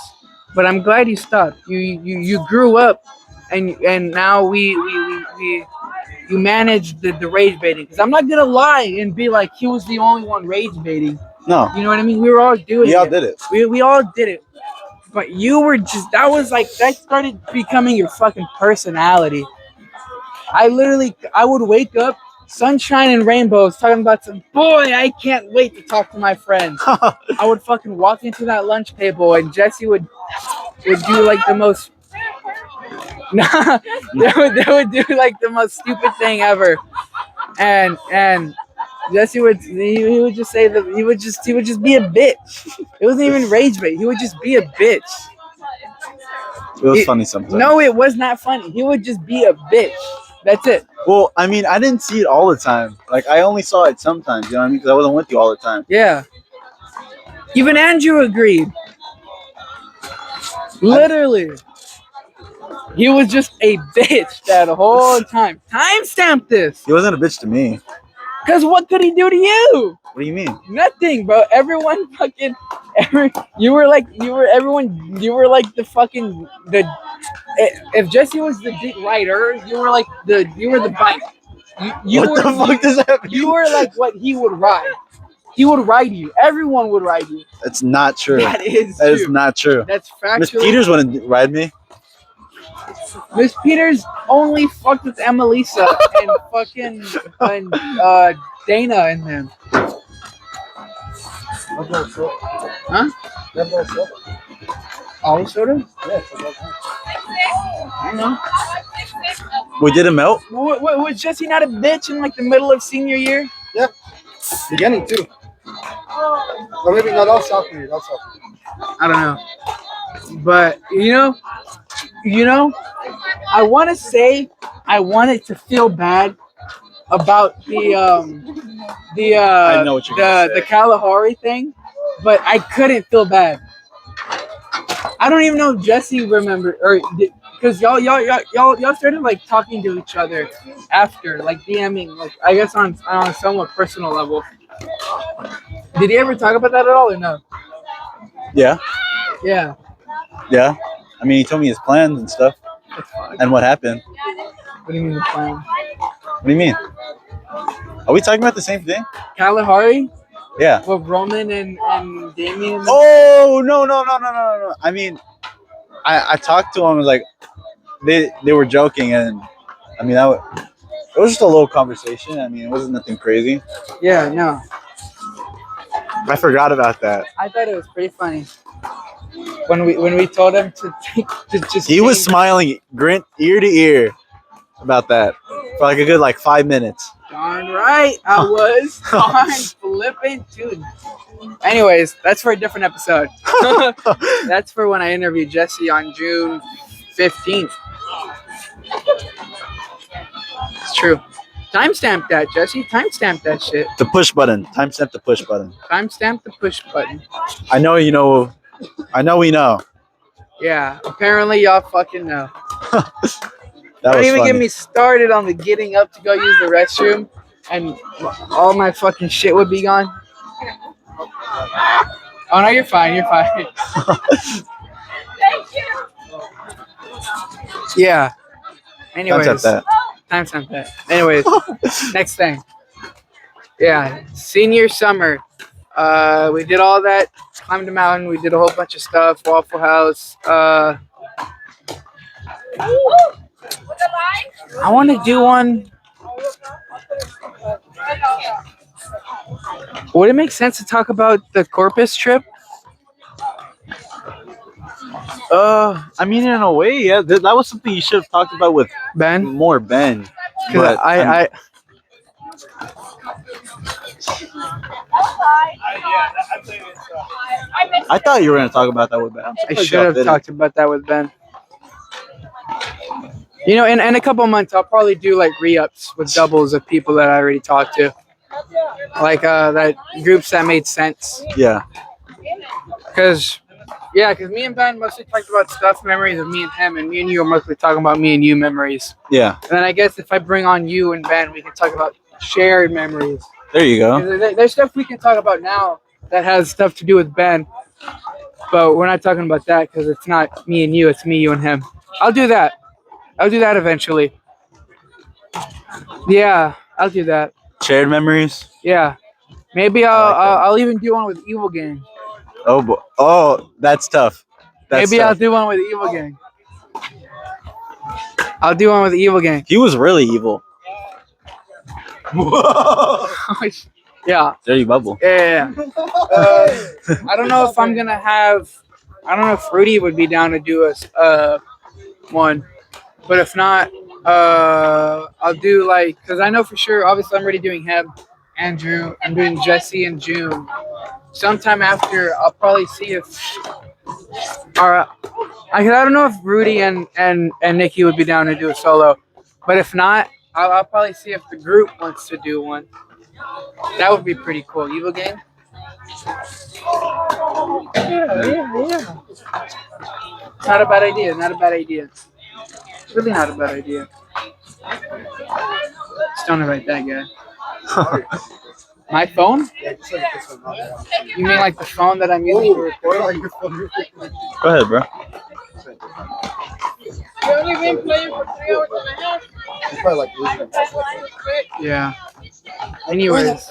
But I'm glad you stopped. You grew up, and now you managed the rage baiting. Because I'm not gonna lie and be like he was the only one rage baiting. No, You know what I mean? We were all doing we all it. did it. We all did it. But you were just that started becoming your fucking personality. I would wake up, sunshine and rainbows, talking about some boy. I can't wait to talk to my friends. I would fucking walk into that lunch table and Jesse would do like the most. Nah, they would do like the most stupid thing ever, and Jesse he would just say that he would just be a bitch. It wasn't even rage bait. He would just be a bitch. It was funny sometimes. No, it was not funny. He would just be a bitch. That's it. Well, I mean, I didn't see it all the time. Like, I only saw it sometimes. You know what I mean? Because I wasn't with you all the time. Yeah. Even Andrew agreed. Literally. He was just a bitch that whole time. Timestamp this. He wasn't a bitch to me. Because what could he do to you? What do you mean? Nothing, bro. Everyone fucking you were like the fucking if Jesse was the dick writer, you were the bike. What the fuck does that mean? You were like what he would ride. He would ride you. Everyone would ride you. That's not true. That is That true. is not true. That's factual. Miss Peters wouldn't ride me. Miss Peters only fucked with Emelisa and fucking Dana and them. Huh? Olive soda? Yeah, I know. We did a melt? Was Jesse not a bitch in like the middle of senior year? yeah. Beginning too. Or maybe not all sophomore year. I don't know. But you know, I want to say I wanted to feel bad about the I know what you're gonna say. the Kalahari thing, but I couldn't feel bad. I don't even know if Jesse remembered or because y'all started like talking to each other after, like DMing, like I guess on a somewhat personal level. Did he ever talk about that at all or no? Yeah. Yeah. Yeah. I mean, he told me his plans and stuff and what happened. What do you mean the plan? What do you mean? Are we talking about the same thing? Kalahari Yeah. with Roman and Damien. Oh, no. I mean, I talked to him and like they were joking and I mean, it was just a little conversation. I mean, it wasn't nothing crazy. Yeah, no. I forgot about that. I thought it was pretty funny when we told him to just. He was smiling, grin ear to ear about that for like a good 5 minutes. Darn right, I was on flipping too. Anyways, that's for a different episode. That's for when I interviewed Jesse on June 15th. It's true. Timestamp that, Jesse. Timestamp that shit. The push button. Timestamp the push button. Timestamp the push button. I know you know. I know we know. Yeah, apparently y'all fucking know. That Don't was even funny. get me started on the getting up to go use the restroom and all my fucking shit would be gone. Oh no, you're fine. You're fine. Thank you. Yeah. Anyways, Timestamp that. timestamp that. Anyways, next thing. Yeah, senior summer. We did all that. Climbed the mountain. We did a whole bunch of stuff. Waffle House. I want to do one. Would it make sense to talk about the Corpus trip? I mean, in a way, yeah. That was something you should have talked about with Ben? more Ben. Because But I thought you were gonna talk about that with Ben. I'm I surprised should y'all have didn't. talked about that with Ben. You know, in a couple months, I'll probably do like re-ups with doubles of people that I already talked to, like that groups that made sense. Yeah. Cause me and Ben mostly talked about stuff memories of me and him, and me and you are mostly talking about me and you memories. Yeah. And then I guess if I bring on you and Ben, we can talk about shared memories. There you go. 'Cause there's stuff we can talk about now that has stuff to do with Ben, but we're not talking about that because it's not me and you, it's me, you, and him. I'll do that. I'll do that eventually. Yeah, I'll do that. Shared memories. Yeah, maybe I like that. I'll even do one with Evil Gang. Oh, that's tough. That's Maybe I'll tough. do one with Evil Gang. I'll do one with Evil Gang. He was really evil. Yeah. There you bubble. Yeah. I don't know if I'm gonna have. I don't know if Rudy would be down to do a one, but if not, I'll do like because I know for sure. Obviously, I'm already doing him, Andrew. I'm doing Jesse in June. Sometime after, I'll probably see if. I don't know if Rudy and Nikki would be down to do a solo, but if not, I'll probably see if the group wants to do one. That would be pretty cool. Evil Gang. Yeah. Not a bad idea. Not a bad idea. Really not a bad idea. Just don't invite that guy. My phone? You mean like the phone that I'm using to record? Go ahead, bro. You only been playing for 3 hours and a half. It's probably like losing it. That's why it's quick. Yeah. Anyways,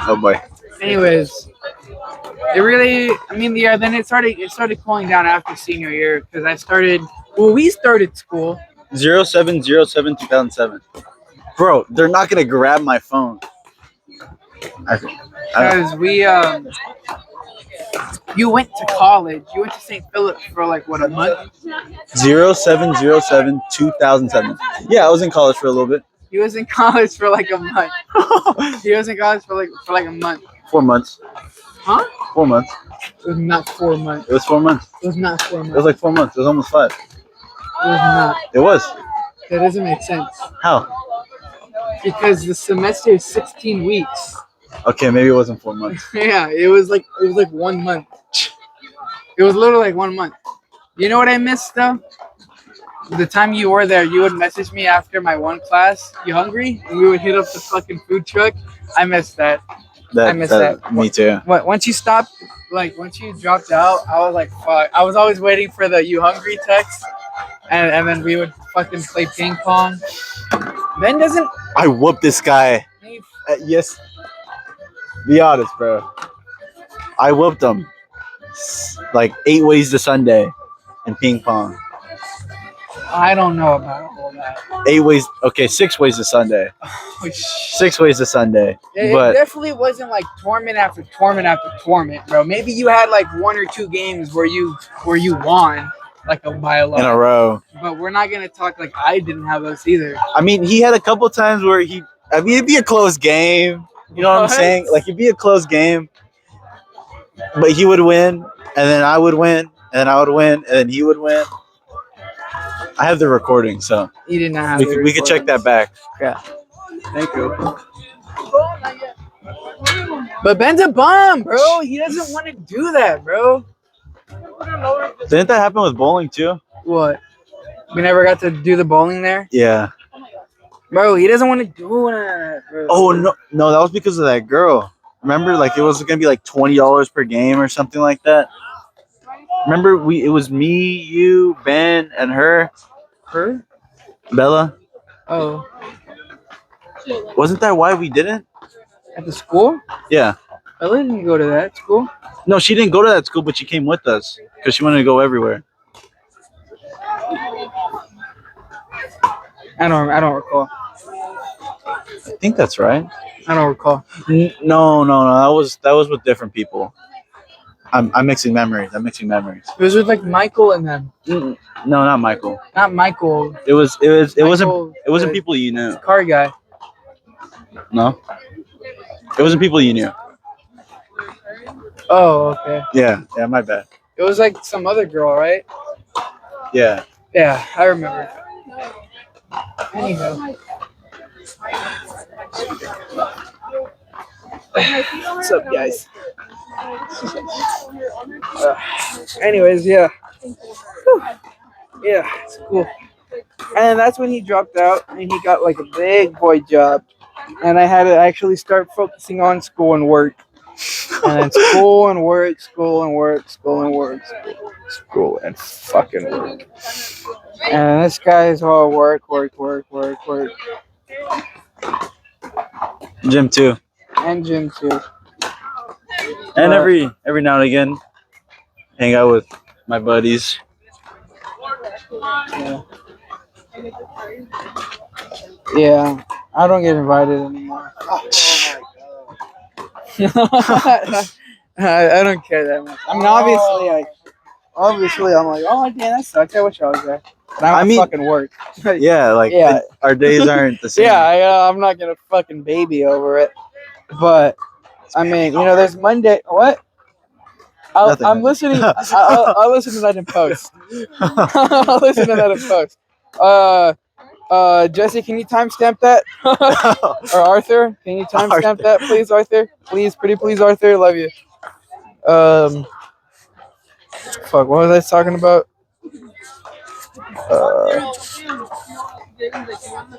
Oh boy. it really. I mean, yeah. Then it started cooling down after senior year because I started. Well, we started school. 07/07/2007. Bro, they're not gonna grab my phone. Because you went to college. You went to St. Philip for like what, a month? 07/07/2007. Yeah, I was in college for a little bit. He was in college for like a month. He was in college for like a month. 4 months. Huh? 4 months. It was not 4 months. It was 4 months. It was not 4 It months. was like 4 months. It was almost 5. It was not. It was. That doesn't make sense. How? Because the semester is 16 weeks. Okay, maybe it wasn't 4 months. Yeah, it was like 1 month. It was literally like 1 month. You know what I missed though? The time you were there, you would message me after my one class. You hungry? And we would hit up the fucking food truck. I missed that. I miss that. Me too. What? Once you stopped, like once you dropped out, I was like, fuck. I was always waiting for the "you hungry" text, and then we would fucking play ping pong. Ben doesn't. I whooped this guy. Yes. Be honest, bro. I whooped him. Like 8 ways to Sunday in ping pong. I don't know about all that. 8 ways. Okay, 6 ways to Sunday. Oh, 6 ways to Sunday. It But definitely wasn't like tournament after tournament after tournament, bro. Maybe you had like 1 or 2 games where you won like by a lot. in a row. But we're not gonna talk like I didn't have those either. I mean, he had a couple times where it'd be a close game. You know what I'm What? saying? Like, it'd be a close game. But he would win, and then I would win, and then I would win, and then he would win. I have the recording, so He did not have. we could check that back. Yeah. Thank you. But Ben's a bum, bro. He doesn't want to do that, bro. Didn't that happen with bowling too? What? We never got to do the bowling there, Yeah. bro. He doesn't want to do that, bro. Oh no, that was because of that girl. Remember, like it was gonna be like $20 per game or something like that. Remember, it was me, you, Ben, and her, Her? Bella. Oh, Wasn't that why we didn't? at the school? Yeah. Ella didn't go to that school. No, she didn't go to that school, but she came with us because she wanted to go everywhere. I don't recall. I think that's right. I don't recall. No. That was with different people. I'm mixing memories. It was with like Michael and them. No, not Michael. Not Michael. It wasn't Michael, it wasn't the people you knew. car guy. No. It wasn't people you knew. Oh, okay. Yeah, my bad. It was like some other girl, right? Yeah. Yeah, I remember. Anyhow. What's up, guys? Anyways, yeah. Whew. Yeah, it's cool. And that's when he dropped out and he got like a big boy job. And I had to actually start focusing on school and work. And then school and work, school and work, school and work, school and fucking work. And this guy's all work. Gym too. And gym too. And every now and again, hang out with my buddies. Yeah. Yeah. I don't get invited anymore. I don't care that much. I mean, obviously, I'm like, oh damn, that sucks. I wish I was there. But I mean, fucking work. Yeah, like Yeah. our days aren't the same. Yeah, I'm not gonna fucking baby over it. But I mean, you know, there's Monday. What? I'm listening. I'll listen to that in post. I'll listen to that in post. Jesse, can you timestamp that? Or Arthur, can you timestamp that, please, Arthur? Please, pretty please, Arthur. Love you. Fuck, what was I talking about?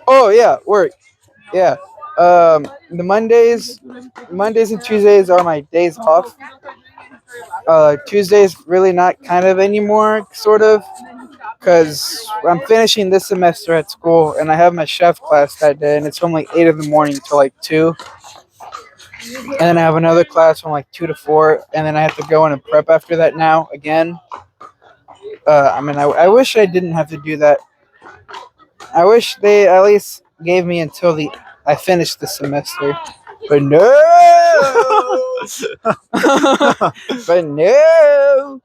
Oh yeah, work. Yeah. The Mondays and Tuesdays are my days off. Tuesdays really not kind of anymore, sort of, because I'm finishing this semester at school and I have my chef class that day, and it's from like 8 in the morning to like 2. And then I have another class from like 2 to 4, and then I have to go in and prep after that now again. I mean, I wish I didn't have to do that. I wish they at least gave me until I finished the semester. But no! But no!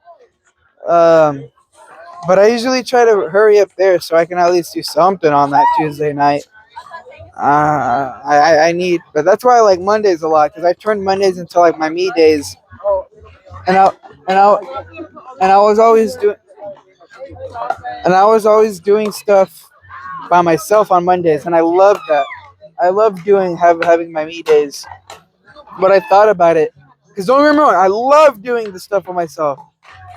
But I usually try to hurry up there so I can at least do something on that Tuesday night. I need, but that's why I like Mondays a lot, because I turned Mondays into like my me days, and I was always doing stuff by myself on Mondays, and I love that. I love having my me days. But I thought about it, because don't get me wrong, I love doing the stuff by myself.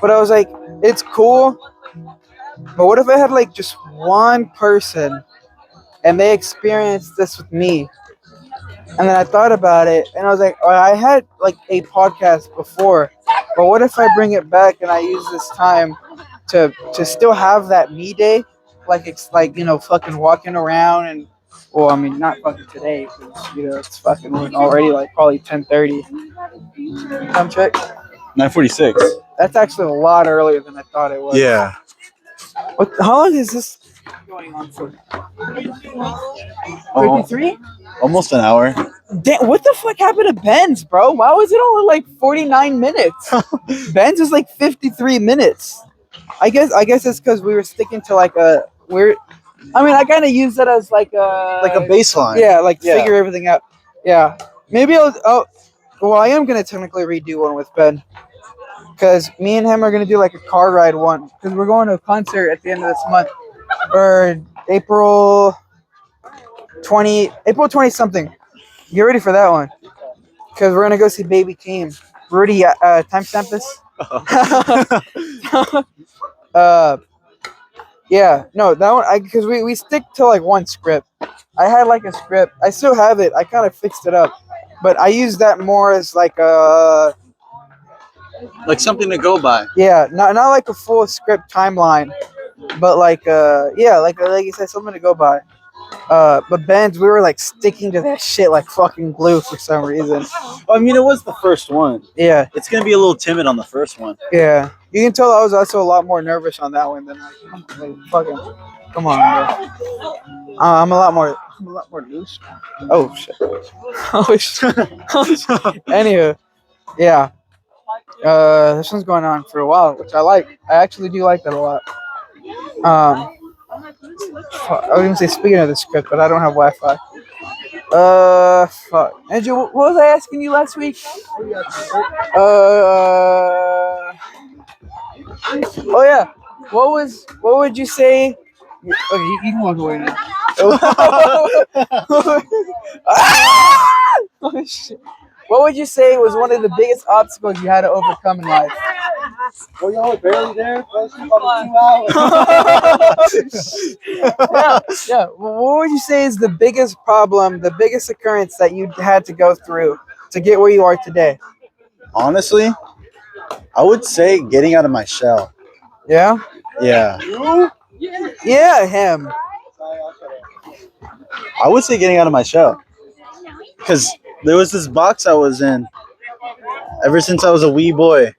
But I was like, it's cool. But what if I had like just one person and they experienced this with me? And then I thought about it and I was like, oh, I had like a podcast before, but what if I bring it back and I use this time to still have that me day? Like it's like, you know, fucking walking around and, well, I mean, not fucking today, because, you know, it's fucking already like probably 10:30. Time check. 9:46. That's actually a lot earlier than I thought it was. Yeah. How long is this going on for? 53? Almost an hour. Damn, what the fuck happened to Ben's, bro? Why was it only like 49 minutes? Ben's is like 53 minutes. I guess it's because we were sticking to like a weird. I mean, I kind of use that as like a baseline. Yeah, figure everything out. Yeah, maybe I'll. Well, I am gonna technically redo one with Ben, because me and him are gonna do like a car ride one, because we're going to a concert at the end of this month, or April 20 something. Get ready for that one, because we're gonna go see Baby Keem. Rudy, timestamp this. Yeah, no, that one, because we stick to like one script. I had like a script. I still have it. I kind of fixed it up, but I use that more as like a like something to go by. Yeah, not like a full script timeline, but like like you said, something to go by. But Ben's, we were like sticking to that shit like fucking glue for some reason. Well, I mean, it was the first one. Yeah, it's gonna be a little timid on the first one. Yeah, you can tell I was also a lot more nervous on that one than like fucking. Come on, bro. I'm a lot more loose. Oh shit. Oh shit. Anywho, yeah. This one's going on for a while, which I like. I actually do like that a lot. I was gonna say speaking of the script, but I don't have Wi-Fi. Fuck. Andrew, what was I asking you last week? Oh yeah. What would you say? Okay, you can walk away now. Oh, shit. What would you say was one of the biggest obstacles you had to overcome in life? Well, y'all were barely there. First about 2 hours. Yeah. What would you say is the biggest problem, the biggest occurrence that you had to go through to get where you are today? Honestly, I would say getting out of my shell. Yeah. Yeah, Yeah, him. I would say getting out of my shell because there was this box I was in ever since I was a wee boy,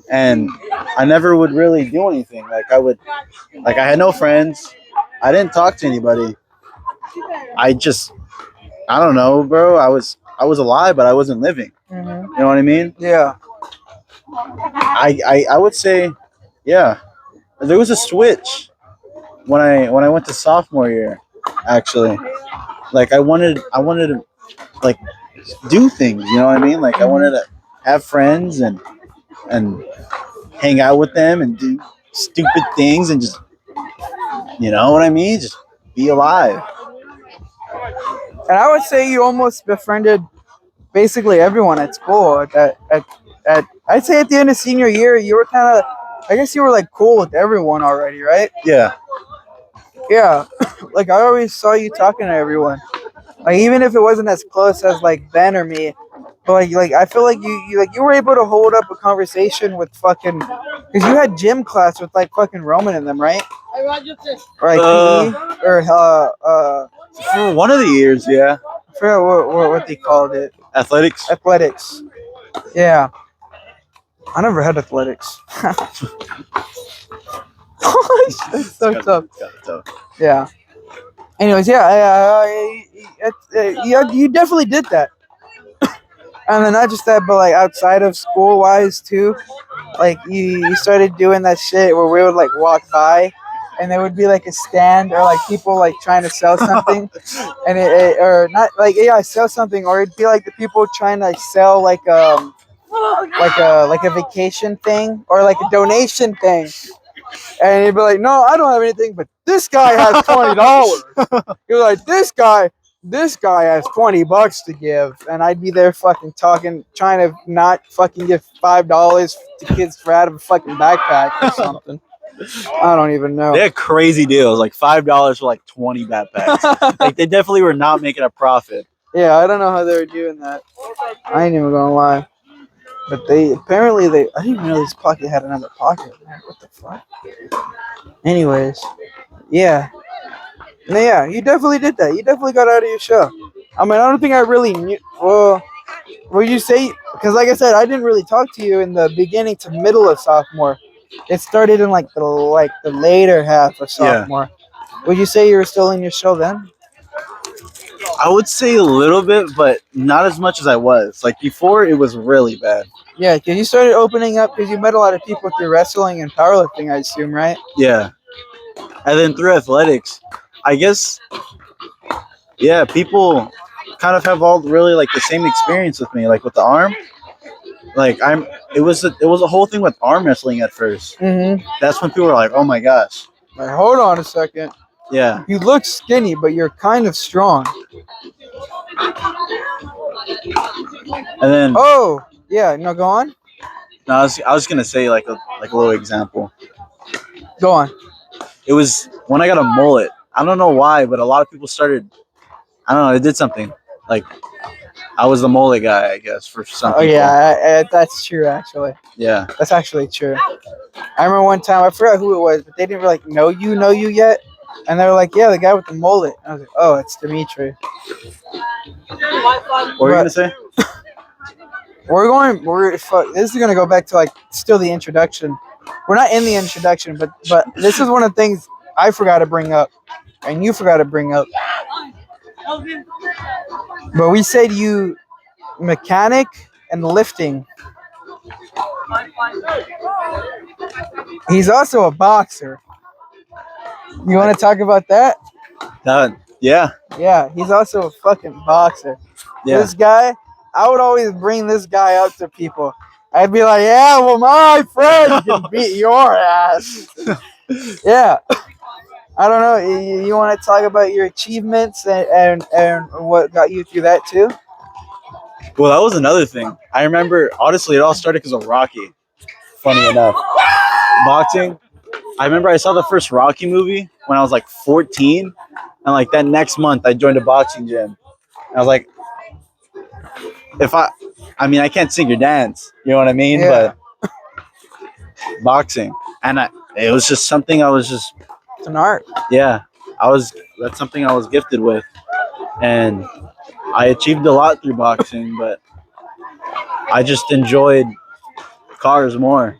and I never would really do anything. Like I had no friends. I didn't talk to anybody. I just, I don't know, bro. I was alive, but I wasn't living. Mm-hmm. You know what I mean? Yeah. I would say, yeah. There was a switch when I went to sophomore year. Actually, like I wanted to like do things. You know what I mean? Like I wanted to have friends and hang out with them and do stupid things and just, you know what I mean? Just be alive. And I would say you almost befriended basically everyone at school. At I'd say at the end of senior year, you were kind of, I guess you were like cool with everyone already, right? Yeah. Yeah. Like I always saw you talking to everyone. Like even if it wasn't as close as like Ben or me, but like I feel like you were able to hold up a conversation with fucking, because you had gym class with like fucking Roman in them, right? Ahí va, yo sé. Or like PE or For one of the years, yeah. I forgot what they called it. Athletics. Athletics. Yeah. I never had athletics. It's so tough. Yeah. Anyways, yeah, you definitely did that. And then not just that, but like outside of school wise too. Like you started doing that shit where we would like walk by and there would be like a stand or like people like trying to sell something and or not like sell something, or it'd be like the people trying to like sell like a vacation thing or like a donation thing. And he'd be like, "No, I don't have anything, but this guy has $20." He was like, this guy has $20 to give," and I'd be there fucking talking, trying to not fucking give $5 to kids for out of a fucking backpack or something. I don't even know. They had crazy deals, like $5 for like 20 backpacks. Like they definitely were not making a profit. Yeah, I don't know how they were doing that. I ain't even gonna lie. But I didn't even know this pocket had another pocket. Man, what the fuck? Anyways, yeah. No, yeah, you definitely did that. You definitely got out of your shell. I mean, I don't think I really knew. Well, would you say? Because, like I said, I didn't really talk to you in the beginning to middle of sophomore. It started in like the later half of sophomore. Yeah. Would you say you were still in your shell then? I would say a little bit, but not as much as I was. Like before, it was really bad. Yeah, because you started opening up because you met a lot of people through wrestling and powerlifting, I assume, right? Yeah. And then through athletics, I guess, yeah, people kind of have all really like the same experience with me, like with the arm. Like it was a whole thing with arm wrestling at first. Mm-hmm. That's when people were like, "Oh my gosh." Like, hold on a second. Yeah. You look skinny, but you're kind of strong. And then. Oh, yeah. No, go on. No, I was gonna say like a little example. Go on. It was when I got a mullet. I don't know why, but a lot of people started. I don't know. It did something. Like I was the mullet guy, I guess, for some people. Oh yeah, that's true. Actually. Yeah. That's actually true. I remember one time, I forgot who it was, but they didn't really know you yet, and they were like, "Yeah, the guy with the mullet." I was like, "Oh, it's Dimitri." What were you gonna say? This is gonna go back to like still the introduction. We're not in the introduction, but this is one of the things I forgot to bring up, and you forgot to bring up. But we said you mechanic and lifting. He's also a boxer. You want to talk about that? Yeah. Yeah, he's also a fucking boxer. Yeah. This guy, I would always bring this guy up to people. I'd be like, yeah, well, my friend can beat your ass. Yeah. I don't know. You want to talk about your achievements and what got you through that too? Well, that was another thing. I remember, honestly, it all started because of Rocky. Funny enough. Boxing. I remember I saw the first Rocky movie when I was like 14. And like that next month, I joined a boxing gym. And I was like, I mean, I can't sing or dance. You know what I mean? Yeah. But boxing. And it was just something I was just, It's an art. yeah, that's something I was gifted with. And I achieved a lot through boxing, but I just enjoyed cars more.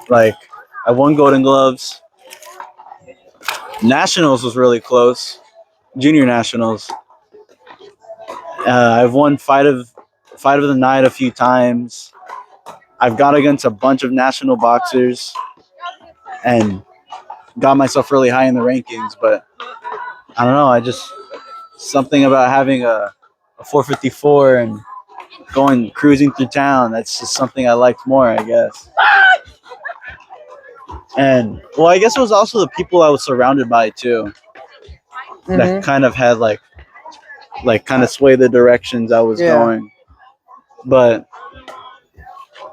Like, I won Golden Gloves. Nationals was really close. Junior Nationals. I've won fight of the night a few times. I've gone against a bunch of national boxers and got myself really high in the rankings, but I don't know. I just something about having a 454 and going cruising through town. That's just something I liked more, I guess. And well, I guess it was also the people I was surrounded by too that kind of had like kind of sway the directions I was going. But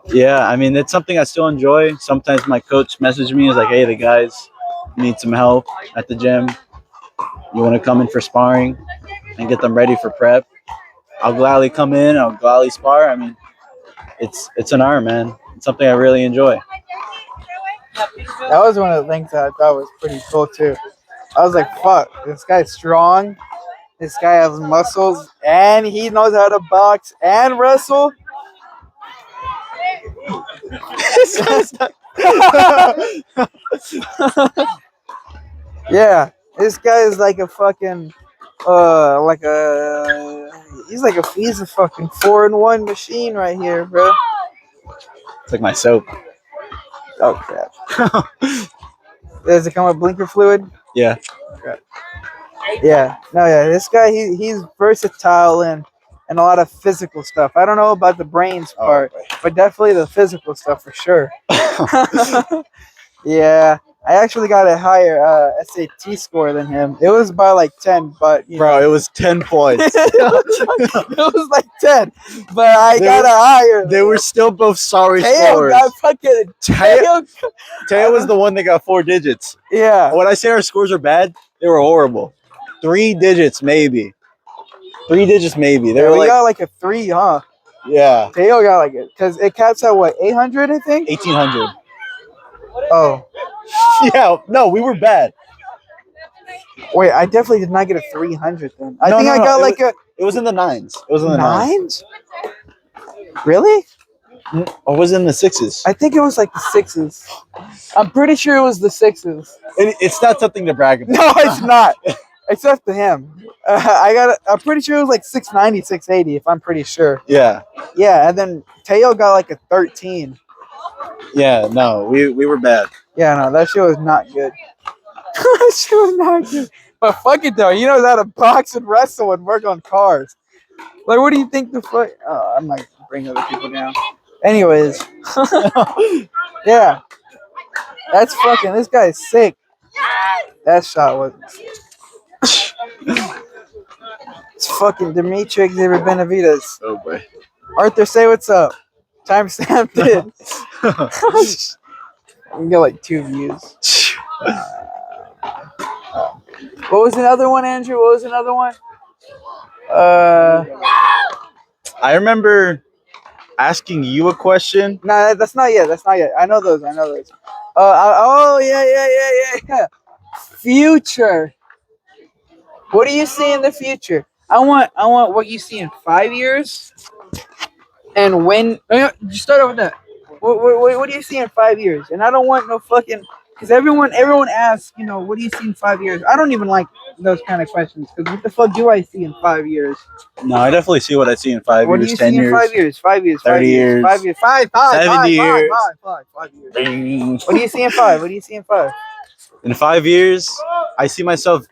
yeah, I mean, it's something I still enjoy. Sometimes my coach messages me, is like, "Hey, the guys need some help at the gym. You want to come in for sparring and get them ready for prep?" I'll gladly come in. I'll gladly spar. I mean, it's an art, man. It's something I really enjoy. That was one of the things that I thought was pretty cool too. I was like, fuck, this guy's strong. This guy has muscles and he knows how to box and wrestle. Yeah, this guy is like a fucking he's a fucking 4-in-1 machine right here, bro. It's like my soap. Oh crap. Does it come with blinker fluid? Yeah. Crap. Yeah. No, yeah. This guy he's versatile and a lot of physical stuff. I don't know about the brains part, but definitely the physical stuff for sure. Yeah. I actually got a higher SAT score than him. It was by like 10, but Bro, it was 10 points. it was like 10, but I got a higher. They were still both sorry Teo scores. got fucking Teo was the one that got 4 digits. yeah. When I say our scores are bad, they were horrible. 3 digits maybe. 3 digits maybe. They Yeah, were we like, got like a 3, huh? yeah, Teo got like it because it caps at what 800, I think. 1800. Oh Yeah, no, we were bad. wait, I definitely did not get a 300 then. I No, think no, I no, got it like a It was in the nines. It was in the nines. 9s. Really? Or was it in the sixes? I think it was like the 6s. I'm pretty sure it was the 6s. It's not something to brag about. No, it's not. Except to him. I'm pretty sure it was like 690, 680, if I'm pretty sure. Yeah. Yeah, and then Teo got like a 13. Yeah, no, we were bad. Yeah, no, that shit was not good. That shit was not good. But fuck it though, he knows how to box and wrestle and work on cars. Like, what do you think the fuck? Oh, I might bring other people down. Anyways, yeah, that's fucking. This guy is sick. That shot wasn't sick. It's fucking Dimitri Xavier Benavides. Oh boy. Arthur, say what's up. Timestamp it. We got like 2 views. What was another one, Andrew? What was another one? I remember asking you a question. No, that's not yet. That's not yet. I know those. Yeah. Future. What do you see in the future? I want what you see in 5 years, and when. Just start off with that. What do you see in 5 years? And I don't want no fucking. Because everyone asks, what do you see in 5 years? I don't even like those kind of questions. Because what the fuck do I see in 5 years? No, I definitely see what I see in 5 What do years, you 10 see years. in 5 years? 5 years. 30 years. 5 years. 70 years. 5 years. What do you see in 5? What do you see in 5? In 5 years, I see myself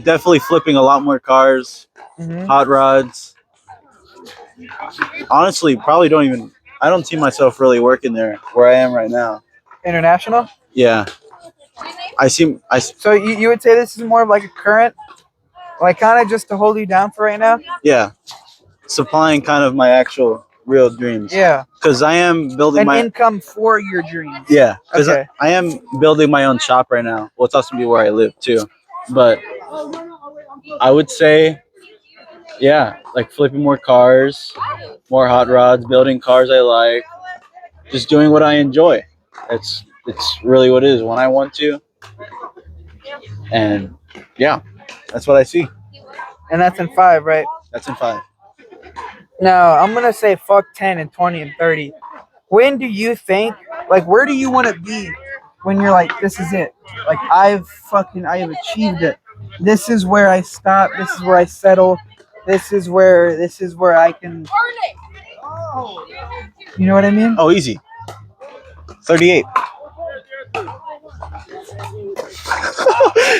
definitely flipping a lot more cars, Hmm. hot rods. Honestly, probably don't even. I don't see myself really working there where I am right now. International. Yeah, So you would say this is more of like a current, like kind of just to hold you down for right now. yeah, supplying kind of my actual real dreams. Yeah, Because I am building an my income for your dreams. yeah. Because Okay. I am building my own shop right now. Well, it's also gonna be where I live too. But I would say, yeah, like flipping more cars, more hot rods, building cars I like, just doing what I enjoy. It's really what it is when I want to, and yeah, that's what I see. And that's in 5, right? That's in 5. No, I'm gonna say fuck 10 and 20 and 30. When do you think, like, where do you want to be when you're like, this is it? Like, I have achieved it. This is where I stop. This is where I settle. This is where I can. You know what I mean? Oh, easy. 38.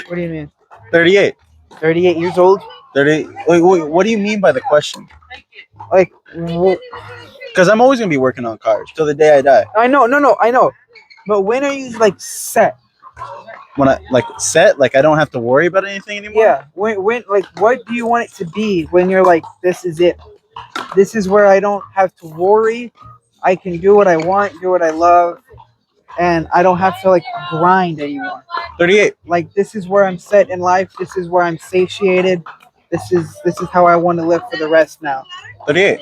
What do you mean? 38. 38 years old? 30. Wait, what do you mean by the question? Like, Because I'm always gonna be working on cars till the day I die. I know, no, I know. But when are you like set? When I like set, like I don't have to worry about anything anymore. Yeah. When, like, what do you want it to be when you're like, this is it? This is where I don't have to worry. I can do what I want, do what I love, and I don't have to like grind anymore. 38. Like, this is where I'm set in life. This is where I'm satiated. This is how I want to live for the rest now. 38.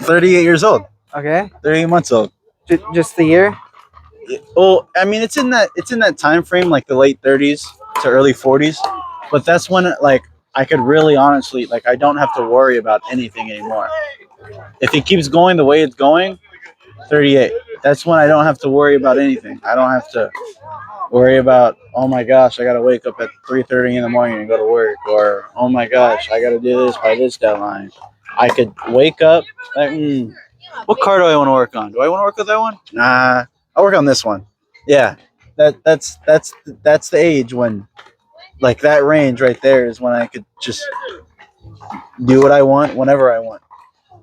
38 years old. Okay. 38 months old. Just the year. Well, I mean, it's in that time frame, like the late 30s to early 40s. But that's when like I could really honestly like I don't have to worry about anything anymore. If it keeps going the way it's going, 38. That's when I don't have to worry about anything. I don't have to worry about, oh my gosh, I gotta wake up at 3:30 in the morning and go to work, or oh my gosh, I gotta do this by this deadline. I could wake up like, what car do I want to work on? Do I want to work with that one? Nah, I'll work on this one. Yeah, that's the age when, like that range right there is when I could just do what I want whenever I want.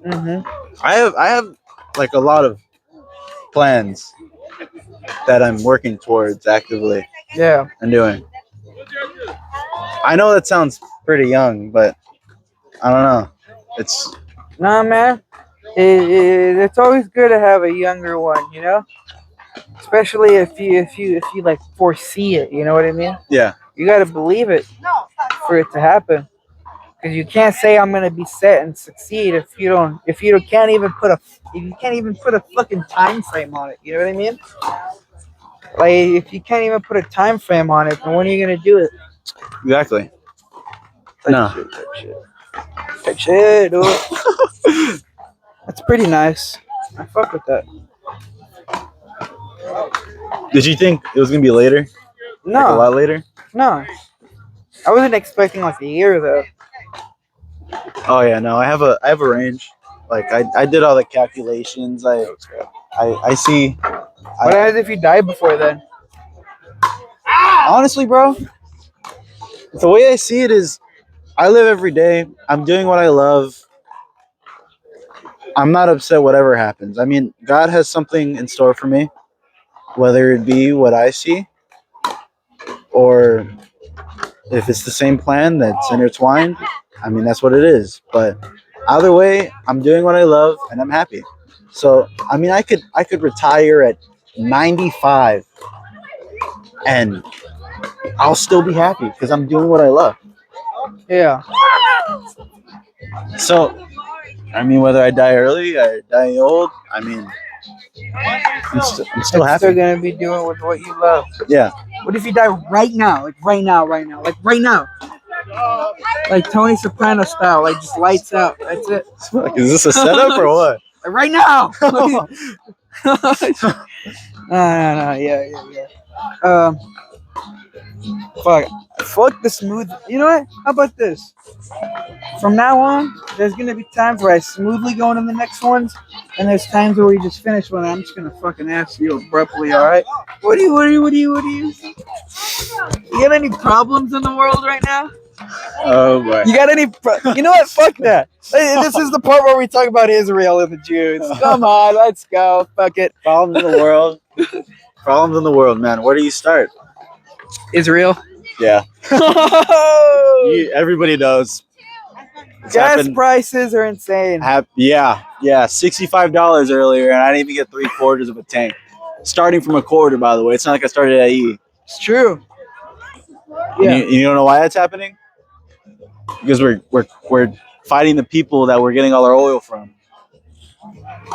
Mm-hmm. I have like a lot of plans that I'm working towards actively Yeah. and doing. I know that sounds pretty young, but I don't know. It's Nah, man. It's always good to have a younger one, you know. Especially if you like foresee it, you know what I mean. yeah, You got to believe it for it to happen. Because you can't say I'm gonna be set and succeed if you can't even put a fucking time frame on it. You know what I mean? Like, if you can't even put a time frame on it, then when are you gonna do it? exactly. No. Type shit, dude. That's pretty nice. I fuck with that. Did you think it was gonna be later? Like a No, lot later? no. I wasn't expecting like a year though. Oh yeah, no. I have a range. Like I did all the calculations. I see. What happens if you die before then? Honestly, bro, the way I see it is, I live every day. I'm doing what I love. I'm not upset whatever happens. I mean, God has something in store for me, whether it be what I see or if it's the same plan that's intertwined. I mean, that's what it is. But either way, I'm doing what I love and I'm happy. So, I mean, I could retire at 95 and I'll still be happy because I'm doing what I love. Yeah. So, I mean, whether I die early or die old, I mean, I'm still It's happy. still gonna be doing with what you love. Yeah. What if you die right now? Like right now, like right now. Like Tony Soprano style, like just lights out. That's it. Like, is this a setup or what? Like right now. No, yeah. Fuck the smooth. You know what? How about this? From now on, there's gonna be times where I smoothly go into the next ones, and there's times where we just finish one. I'm just gonna fucking ask you abruptly. All right? What do you? You got any problems in the world right now? Oh boy. You got any? You know what? Fuck that. Hey, this is the part where we talk about Israel and the Jews. Come on, let's go. Fuck it. Problems in the world. Problems in the world, man. Where do you start? Israel. Yeah. Everybody knows. It's Gas happened- prices are insane. Yeah. $65 earlier, and I didn't even get 3/4 of a tank. Starting from a quarter, by the way. It's not like I started at E. It's true. And Yeah. you don't know why that's happening? Because we're fighting the people that we're getting all our oil from.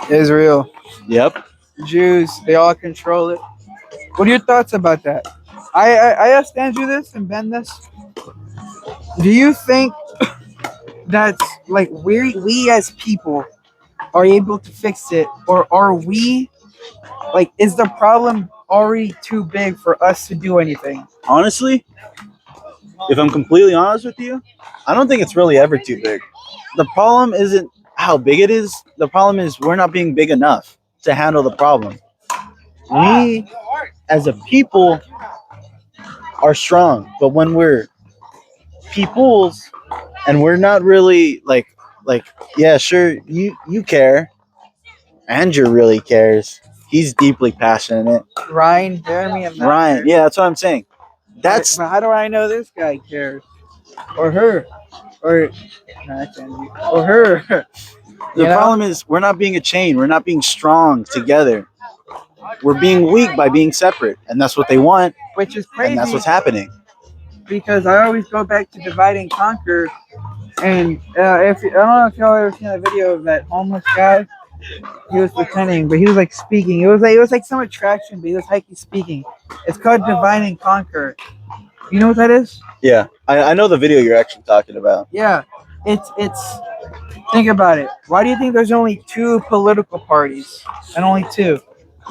Israel. Yep. Jews, they all control it. What are your thoughts about that? I asked Andrew this and Ben this. Do you think that's like we as people are able to fix it, or are we like, is the problem already too big for us to do anything? Honestly, if I'm completely honest with you, I don't think it's really ever too big. The problem isn't how big it is. The problem is we're not being big enough to handle the problem. We, as a people, are strong, but when we're peoples and we're not really like yeah, sure, you care. Andrew really cares. He's deeply passionate. Ryan, Jeremy, and Matt Ryan, cares. yeah, that's what I'm saying. That's But how do I know this guy cares? Or her? Or no, that's Andrew. Or her? the You know? problem is we're not being a chain. We're not being strong together. We're being weak by being separate, and that's what they want, Which is crazy. and that's what's happening. Because I always go back to divide and conquer. And I don't know if y'all ever seen that video of that homeless guy. He was pretending, but he was like speaking. It was like some attraction, but he was like speaking. It's called divide and conquer. You know what that is? Yeah, I know the video you're actually talking about. Yeah, it's. Think about it. Why do you think there's only two political parties and only two?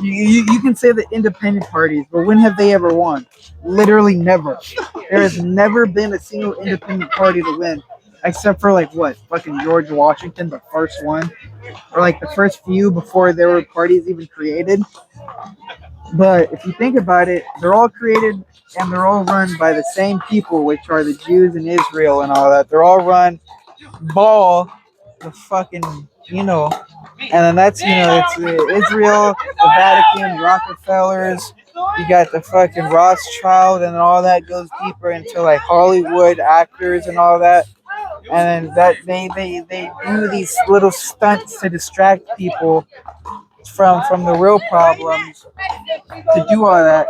You can say the independent parties, but when have they ever won? Literally never. There has never been a single independent party to win, except for like what? Fucking George Washington, the first one, or like the first few before there were parties even created. But if you think about it, they're all created and they're all run by the same people, which are the Jews in Israel and all that. They're all run the fucking, and then that's, it's Israel, the Vatican, Rockefellers. You got the fucking Rothschild, and all that goes deeper into like Hollywood actors and all that. And then that they do these little stunts to distract people from the real problems to do all that.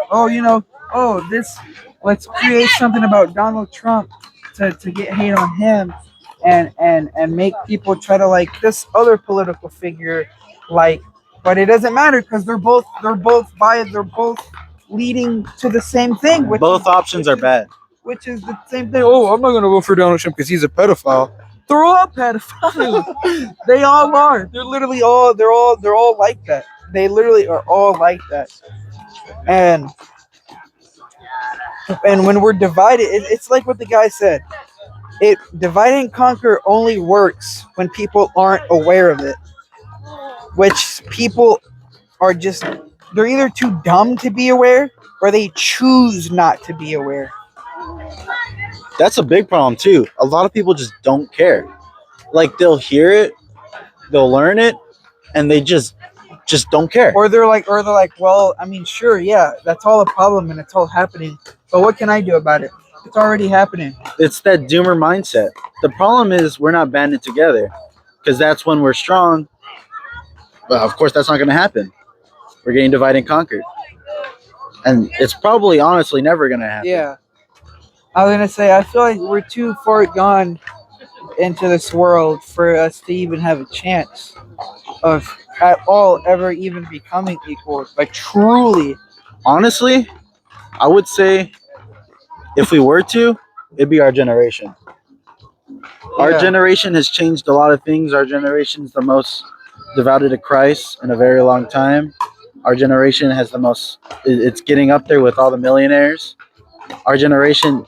Let's create something about Donald Trump to get hate on him and make people try to like this other political figure, but it doesn't matter because they're both leading to the same thing. Both options are bad. Which is the same thing. Oh, I'm not gonna vote for Donald Trump because he's a pedophile. They're all pedophiles. They all are. They're literally all. They're all like that. They literally are all like that. And when we're divided, it's like what the guy said. Divide and conquer only works when people aren't aware of it. Which people are just. They're either too dumb to be aware, or they choose not to be aware. That's a big problem too. A lot of people just don't care. Like they'll hear it, they'll learn it, and they just don't care. Or they're like, well, I mean, sure, yeah, that's all a problem and it's all happening. But what can I do about it? It's already happening. It's that doomer mindset. The problem is we're not banded together, because that's when we're strong. But of course, that's not going to happen. We're getting divided and conquered, and it's probably honestly never going to happen. Yeah. I was gonna say, I feel like we're too far gone into this world for us to even have a chance of at all ever even becoming equal. Like truly. Honestly, I would say if we were to, it'd be our generation. Our Yeah. generation has changed a lot of things. Our generation's the most devoted to Christ in a very long time. Our generation has the most. It's getting up there with all the millionaires. Our generation,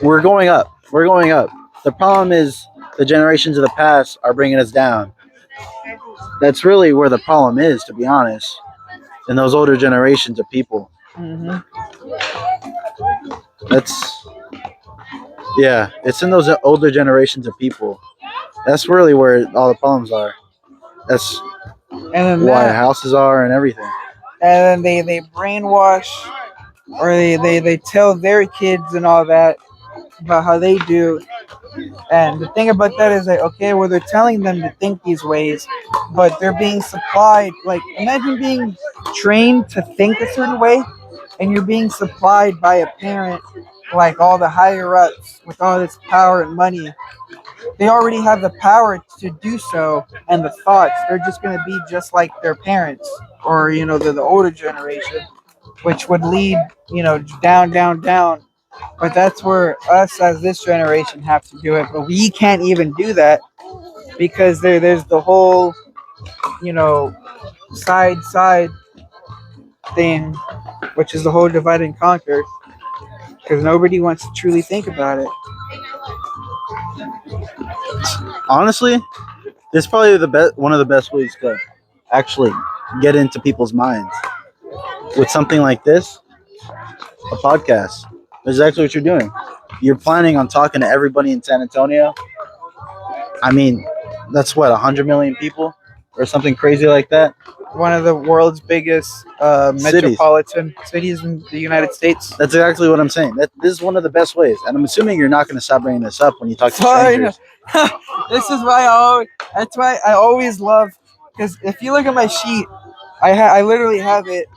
we're going up. We're going up. The problem is the generations of the past are bringing us down. That's really where the problem is, to be honest. In those older generations of people. Mm-hmm. That's yeah. It's in those older generations of people. That's really where all the problems are. That's And then why that, houses are and everything. and then they brainwash, or they tell their kids and all that about how they do. And the thing about that is that, okay, well, they're telling them to think these ways, but they're being supplied. Like, imagine being trained to think a certain way, and you're being supplied by a parent, like all the higher ups with all this power and money. They already have the power to do so and the thoughts. They're just going to be just like their parents, or, the older generation, which would lead, down, down, down. But that's where us as this generation have to do it. But we can't even do that because there's the whole, you know, side thing, which is the whole divide and conquer. Because nobody wants to truly think about it. Honestly, this is probably one of the best ways to actually get into people's minds with something like this, a podcast. That's exactly what you're doing. You're planning on talking to everybody in San Antonio. I mean, that's what 100 million people or something crazy like that. One of the world's biggest metropolitan cities in the United States. That's exactly what I'm saying. This is one of the best ways, and I'm assuming you're not going to stop bringing this up when you talk to strangers. This is why that's why I always love, because if you look at my sheet, I literally have it: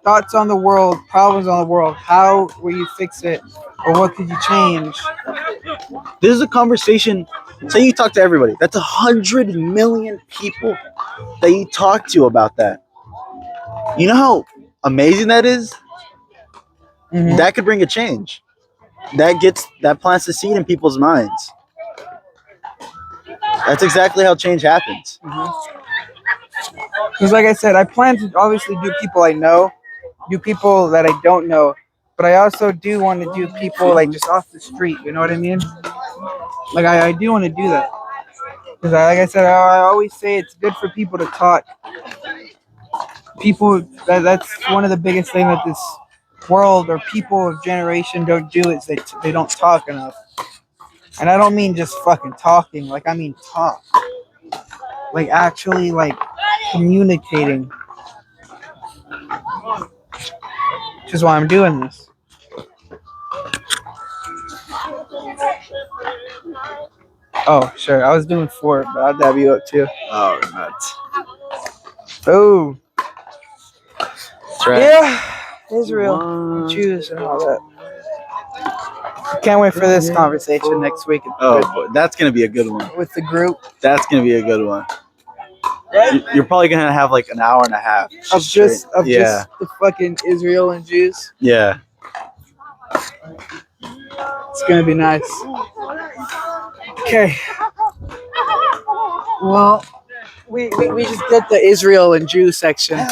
thoughts on the world, problems on the world. How will you fix it, or what could you change? This is a conversation. Say you talk to everybody. That's 100 million people that you talk to about that. You know how amazing that is? Mm-hmm. That could bring a change. That plants the seed in people's minds. That's exactly how change happens. Because, like I said, I plan to obviously do people I know, do people that I don't know, but I also do want to do people like just off the street. You know what I mean? Like I do want to do that. Because, like I said, I always say it's good for people to talk. People, that's one of the biggest things that this world or people of generation don't do is they don't talk enough. And I don't mean just fucking talking. Like, I mean talk. Like, actually, like, communicating. Which is why I'm doing this. Oh, sure. I was doing 4, but I'll dab you up too. Oh, nuts. Oh. That's right. Yeah. Israel. Jews and all that. Can't wait for this conversation next week Oh, boy. That's going to be a good one. with the group. That's going to be a good one. Right? You're probably going to have like an hour and a half. Of just yeah. the fucking Israel and Jews. Yeah. It's gonna be nice. Okay. Well, we just did the Israel and Jew section.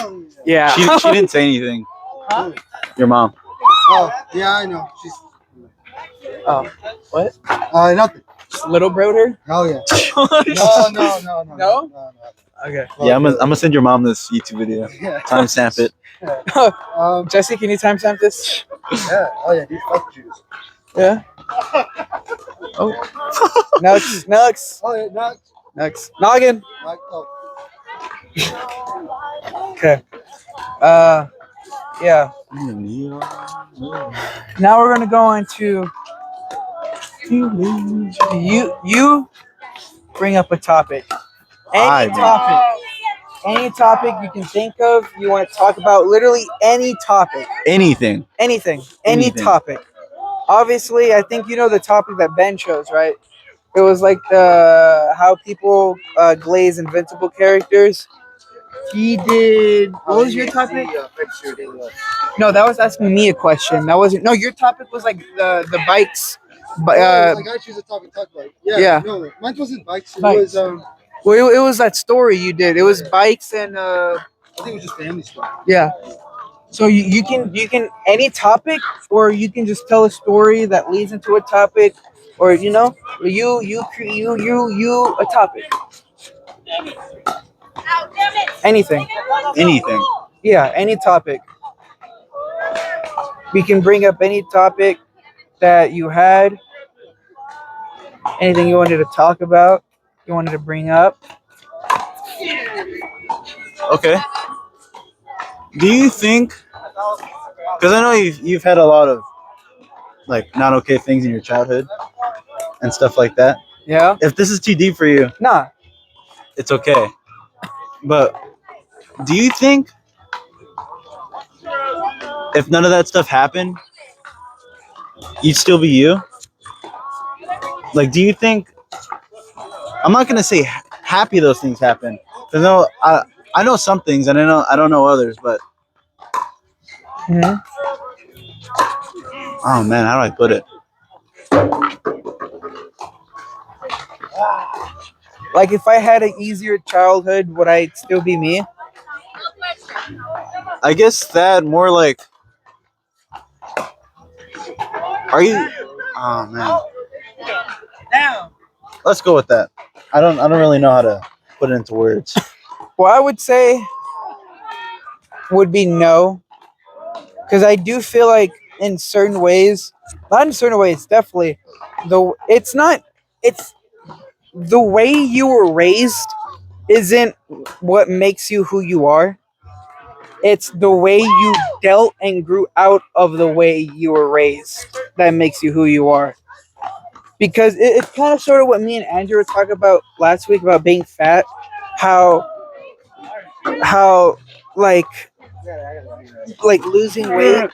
Yeah. She didn't say anything. Huh? Your mom. Oh, yeah, I know. She's Oh, what? nothing. Just little brother? Hell yeah. No. No? Okay. Yeah, I'm gonna send your mom this YouTube video. Yeah. Timestamp it. Jesse, can you timestamp this? Yeah. Oh yeah, dude. Fuck Jews. Yeah. Oh. Nux. Oh yeah, not. Noggin. Like, oh. Okay. Yeah. Now we're gonna go into you bring up a topic. Any topic you can think of, you want to talk about, literally any topic. Anything. Anything. Any topic. Obviously, I think you know the topic that Ben chose, right? It was like how people glaze invincible characters. He did. What was your topic? No, that was asking me a question. That wasn't. No, your topic was like the bikes. But I gotta choose a topic to talk about. Yeah. No, mine wasn't bikes. It Bikes. was well, it was that story you did. It was bikes and I think it was just family stuff. yeah. So you can any topic, or you can just tell a story that leads into a topic, or you a topic. Anything. Anything. Yeah, any topic. We can bring up any topic. that you had? Anything you wanted to talk about? You wanted to bring up? Okay. Do you think? Because I know you've had a lot of like not okay things in your childhood and stuff like that. Yeah. If this is too deep for you, Nah. it's okay. But do you think if none of that stuff happened, you'd still be you? Like, do you think? I'm not gonna say happy those things happen. Cause no, I know some things and I don't know others. But hmm oh man, how do I put it? Like, if I had an easier childhood, would I still be me? I guess that more like. Are you? Oh man. Let's go with that. I don't really know how to put it into words. Well, I would say would be no, because I do feel like in certain ways, not in certain ways, definitely, though it's not. It's the way you were raised isn't what makes you who you are. It's the way you dealt and grew out of the way you were raised that makes you who you are. Because it's kind of sort of what me and Andrew were talking about last week about being fat, how like losing weight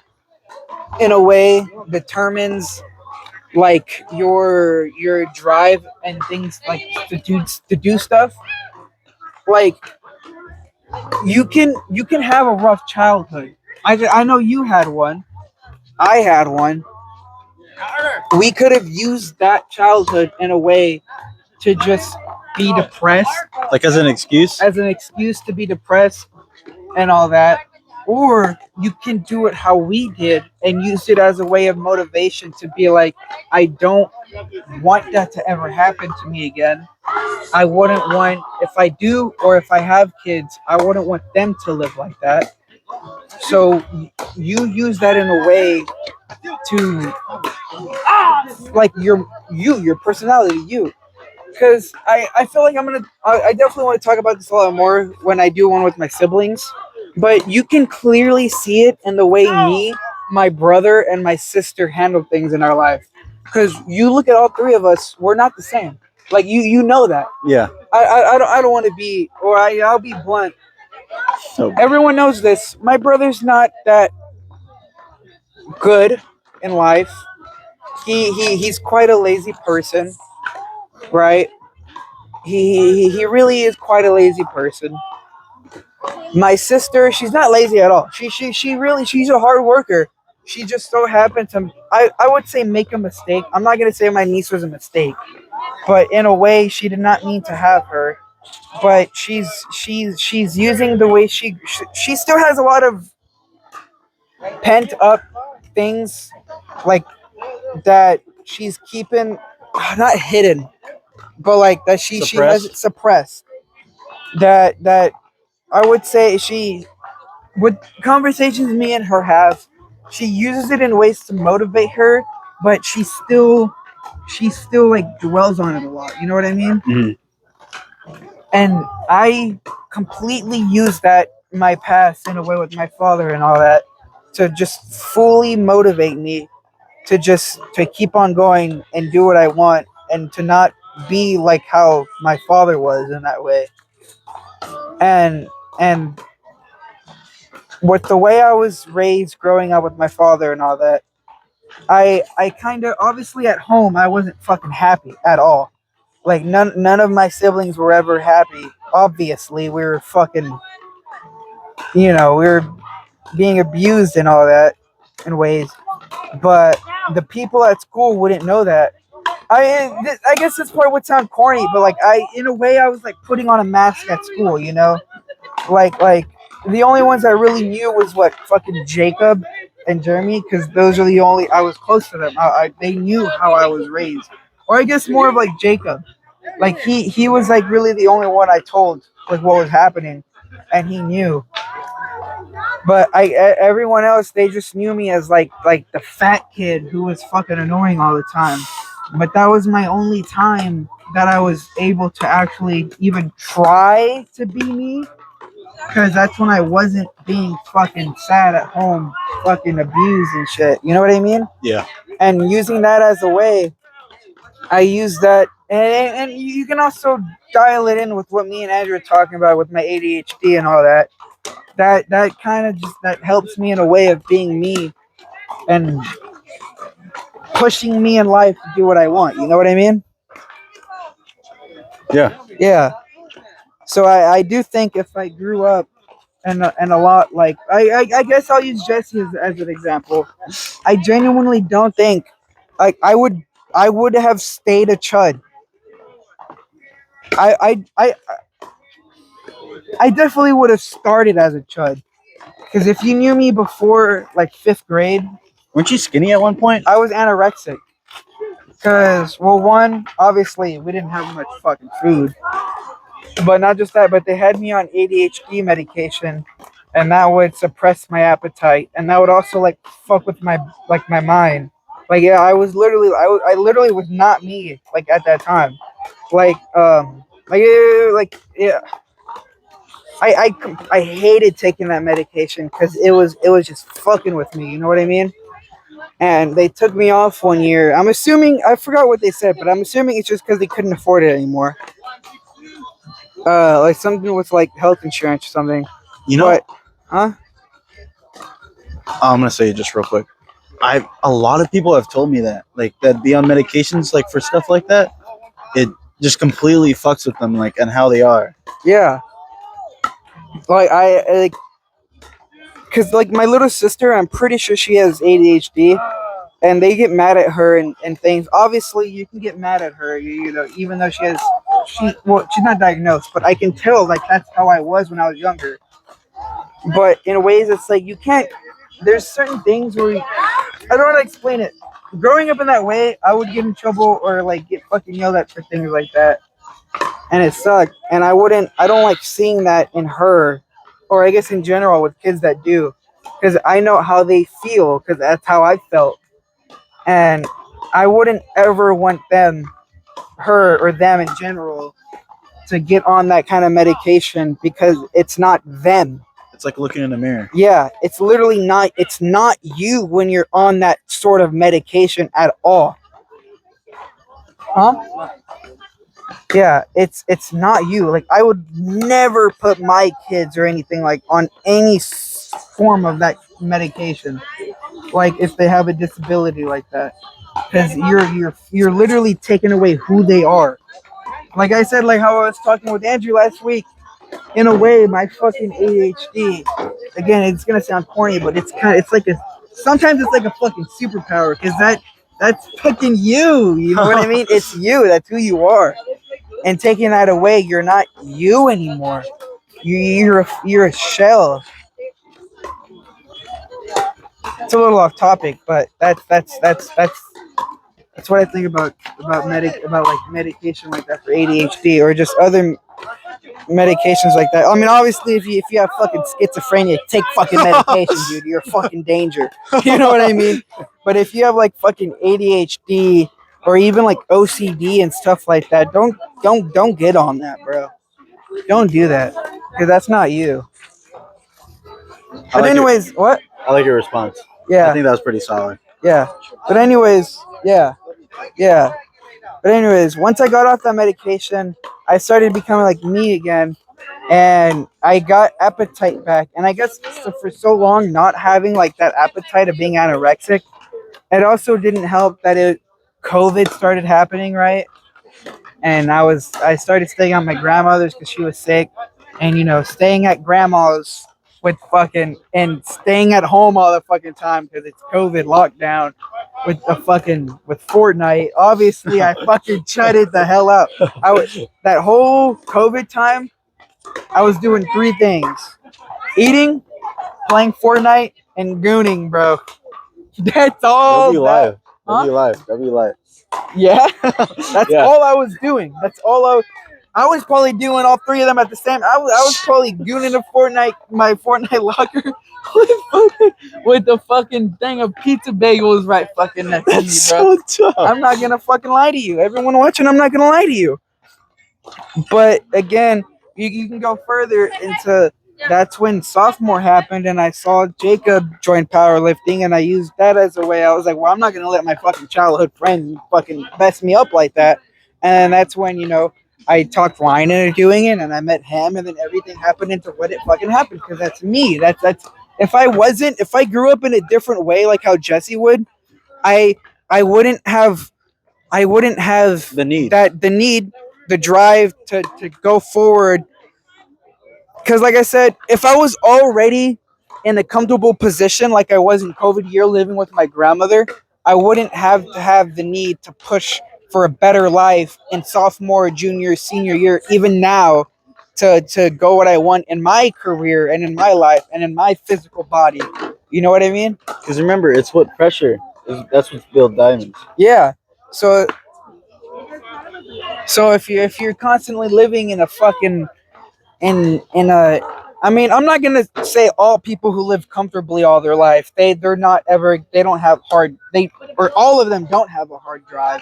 in a way determines like your drive and things like to do stuff. Like you can have a rough childhood. I know you had one. I had one. We could have used that childhood in a way to just be depressed, Like as an excuse. as an excuse to be depressed and all that. Or you can do it how we did and use it as a way of motivation to be like, I don't want that to ever happen to me again. I wouldn't want, if I do or if I have kids, I wouldn't want them to live like that. So you use that in a way to like your personality, you. Because I feel like I definitely want to talk about this a lot more when I do one with my siblings. But you can clearly see it in the way me, my brother, and my sister handle things in our life. Because you look at all three of us, we're not the same. Like you know that. Yeah. I don't want to be, or I'll be blunt. So Everyone knows this. My brother's not that good in life. He's quite a lazy person, right? He really is quite a lazy person. My sister, she's not lazy at all. She really, she's a hard worker. She just so happened to, I would say, make a mistake. I'm not gonna say my niece was a mistake, but in a way, she did not mean to have her. But she's using the way she still has a lot of pent up things like that she's keeping, not hidden, but like that she has it suppressed. That I would say she, with conversations me and her have, she uses it in ways to motivate her, but she still like dwells on it a lot. You know what I mean? Mhm. And I completely use that my past in a way with my father and all that to just fully motivate me to keep on going and do what I want and to not be like how my father was in that way. And with the way I was raised growing up with my father and all that, I kind of, obviously at home I wasn't fucking happy at all. Like none of my siblings were ever happy. Obviously, we were fucking, we were being abused and all that in ways. But the people at school wouldn't know that. I guess this part would sound corny, but like in a way, I was like putting on a mask at school, like the only ones I really knew was what fucking Jacob and Jeremy, because those are the only I was close to them. They knew how I was raised, or I guess more of like Jacob, like he was like really the only one I told like what was happening, and he knew. But everyone else, they just knew me as like the fat kid who was fucking annoying all the time. But that was my only time that I was able to actually even try to be me, because that's when I wasn't being fucking sad at home, fucking abused and shit. You know what I mean? Yeah. And using that as a way, I use that, and you can also dial it in with what me and Andrew are talking about with my ADHD and all that. That kind of just that helps me in a way of being me and pushing me in life to do what I want. You know what I mean? Yeah. Yeah. So I do think if I grew up and a lot like I guess I'll use Jesse as an example. I genuinely don't think like I would have stayed a chud. I definitely would have started as a chud, because if you knew me before like 5th grade, Weren't you skinny at one point? I was anorexic. Because, well, one, obviously, we didn't have much fucking food. But not just that, but they had me on ADHD medication, and that would suppress my appetite, and that would also like fuck with my mind. Like, yeah, I literally was not me like at that time. Yeah. I hated taking that medication because it was just fucking with me. You know what I mean? And they took me off one year. I'm assuming I forgot what they said, but I'm assuming it's just because they couldn't afford it anymore. Like something with like health insurance or something. You know, But, huh? I'm gonna say it just real quick. A lot of people have told me that, like, that be on medications like for stuff like that, it just completely fucks with them, like, and how they are. Yeah. Cause like my little sister, I'm pretty sure she has ADHD, and they get mad at her and things. Obviously, you can get mad at her, you know, even though she's not diagnosed, but I can tell like that's how I was when I was younger. But in ways, it's like you can't. There's certain things where I don't want to explain it. Growing up in that way, I would get in trouble or like get fucking yelled at for things like that, and it sucked. And I don't like seeing that in her, or I guess in general with kids that do, because I know how they feel, because that's how I felt, and I wouldn't ever want her or them in general, to get on that kind of medication because it's not them. It's like looking in the mirror. Yeah, it's literally not. It's not you when you're on that sort of medication at all. Huh? Yeah, it's not you. Like I would never put my kids or anything like on any form of that medication. Like if they have a disability like that, because you're literally taking away who they are. Like I said, like how I was talking with Andrew last week. In a way, my fucking ADHD. Again, it's gonna sound corny, but sometimes it's like a fucking superpower, because that's fucking you. You know what I mean? It's you. That's who you are. And taking that away, you're not you anymore. You're a shell. It's a little off topic, but that's what I think about like medication like that for ADHD or just other medications like that. I mean, obviously, if you have fucking schizophrenia, take fucking medication, dude. You're a fucking danger. You know what I mean? But if you have like fucking ADHD or even like OCD and stuff like that, don't get on that, bro. Don't do that, because that's not you. But anyways, what? I like your response. Yeah. I think that was pretty solid. Yeah. But anyways, yeah. But anyways, once I got off that medication, I started becoming like me again, and I got appetite back. And I guess for so long not having like that appetite of being anorexic, it also didn't help that COVID started happening, right? And I started staying at my grandmother's because she was sick, and staying at grandma's with and staying at home all the fucking time because it's COVID lockdown with Fortnite. Obviously, I fucking chudded the hell out. That whole COVID time, I was doing 3 things: eating, playing Fortnite, and gooning, bro. That's all. W live. Yeah, that's all I was doing. I was probably doing all three of them at the same. I was probably gooning my Fortnite locker with the fucking thing of pizza bagels right fucking next to me, That's bro. so tough. I'm not gonna fucking lie to you. Everyone watching, I'm not gonna lie to you. But again, you can go further into that's when sophomore happened, and I saw Jacob join powerlifting, and I used that as a way. I was like, well, I'm not gonna let my fucking childhood friend fucking mess me up like that. And that's when I talked Ryan into doing it, and I met him, and then everything happened into what it fucking happened because that's me. That's if I grew up in a different way like how Jesse would, I I wouldn't have The need. the drive to go forward. Because, like I said, if I was already in a comfortable position, like I was in COVID year living with my grandmother, I wouldn't have to have the need to push for a better life in sophomore, junior, senior year, even now, to go what I want in my career and in my life and in my physical body. You know what I mean? Because remember, it's what pressure. That's what builds diamonds. Yeah. So if you're constantly living in a fucking in a I mean, I'm not gonna say all people who live comfortably all their life. They're not ever they don't have hard they or all of them don't have a hard drive.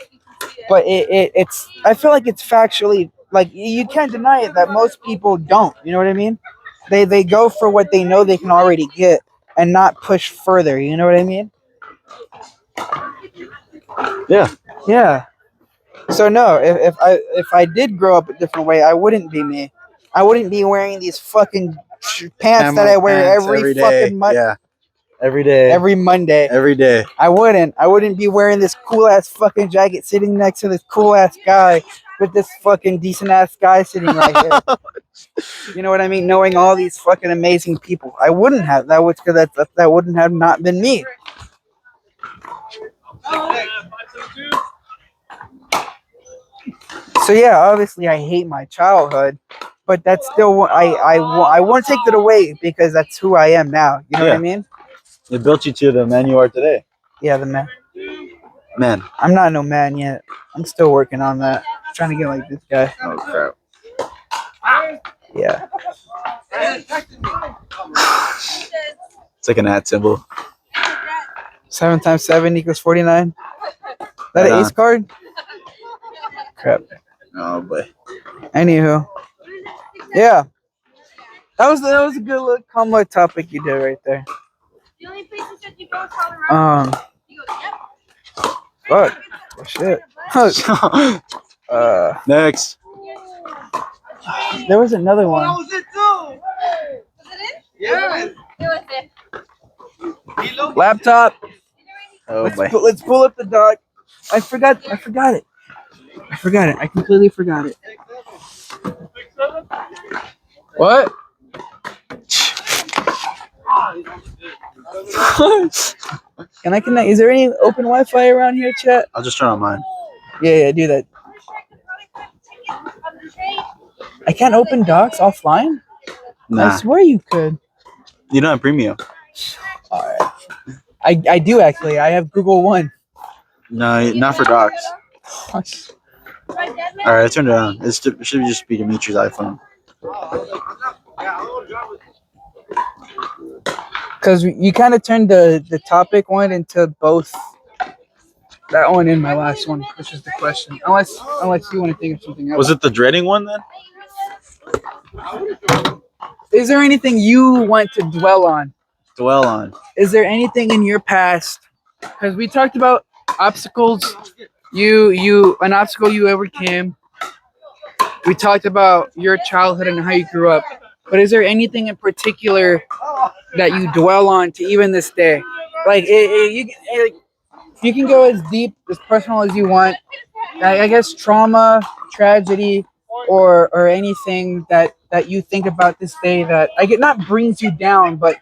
But it's I feel like it's factually like you can't deny it that most people don't. You know what I mean? They go for what they know they can already get and not push further. You know what I mean? Yeah. Yeah. So no, if I did grow up a different way, I wouldn't be me. I wouldn't be wearing these fucking pants that I wear Pants every day. fucking month, Yeah. Every day. every Monday. Every day. I wouldn't be wearing this cool ass fucking jacket sitting next to this cool ass guy with this fucking decent ass guy sitting right here. You know what I mean? Knowing all these fucking amazing people, I wouldn't have that. Would because that wouldn't have not been me. So yeah, obviously I hate my childhood, but that's still I won't take it away because that's who I am now. You know what I Yeah. mean? It built you to the man you are today. Yeah, the man. Man. I'm not no man yet. I'm still working on that. Trying to get like this guy. Oh crap. Yeah. It's like an at symbol. 7 times 7 equals 49. That Right an on. ace card? Crap. Oh boy. Anywho. Yeah. That was a good little combo topic you did right there. The only places that you go is Colorado. You go, yep. Fuck. Oh, shit. Next. There was another one. Was it in? Yeah. It was in. Laptop. Oh boy. Let's pull up the doc. I forgot it. I forgot it. I completely forgot it. What? Can I connect? Is there any open Wi-Fi around here, chat? I'll just turn on mine. Yeah, do that. I can't open docs offline? Nah. I swear you could. You don't have premium. Alright. I do actually. I have Google One. No, not for docs. Alright, I turned it on. It should just be Dimitri's iPhone. Because you kind of turned the topic one into both. That one and my last one, which is the question. Unless you want to think of something else. Was it the dreading one then? Is there anything you want to dwell on? Dwell on. Is there anything in your past? Because we talked about obstacles. An obstacle you overcame. We talked about your childhood and how you grew up. But is there anything in particular that you dwell on to even this day? Like you can go as deep, as personal as you want. I guess trauma, tragedy, or anything that you think about this day that not brings you down, but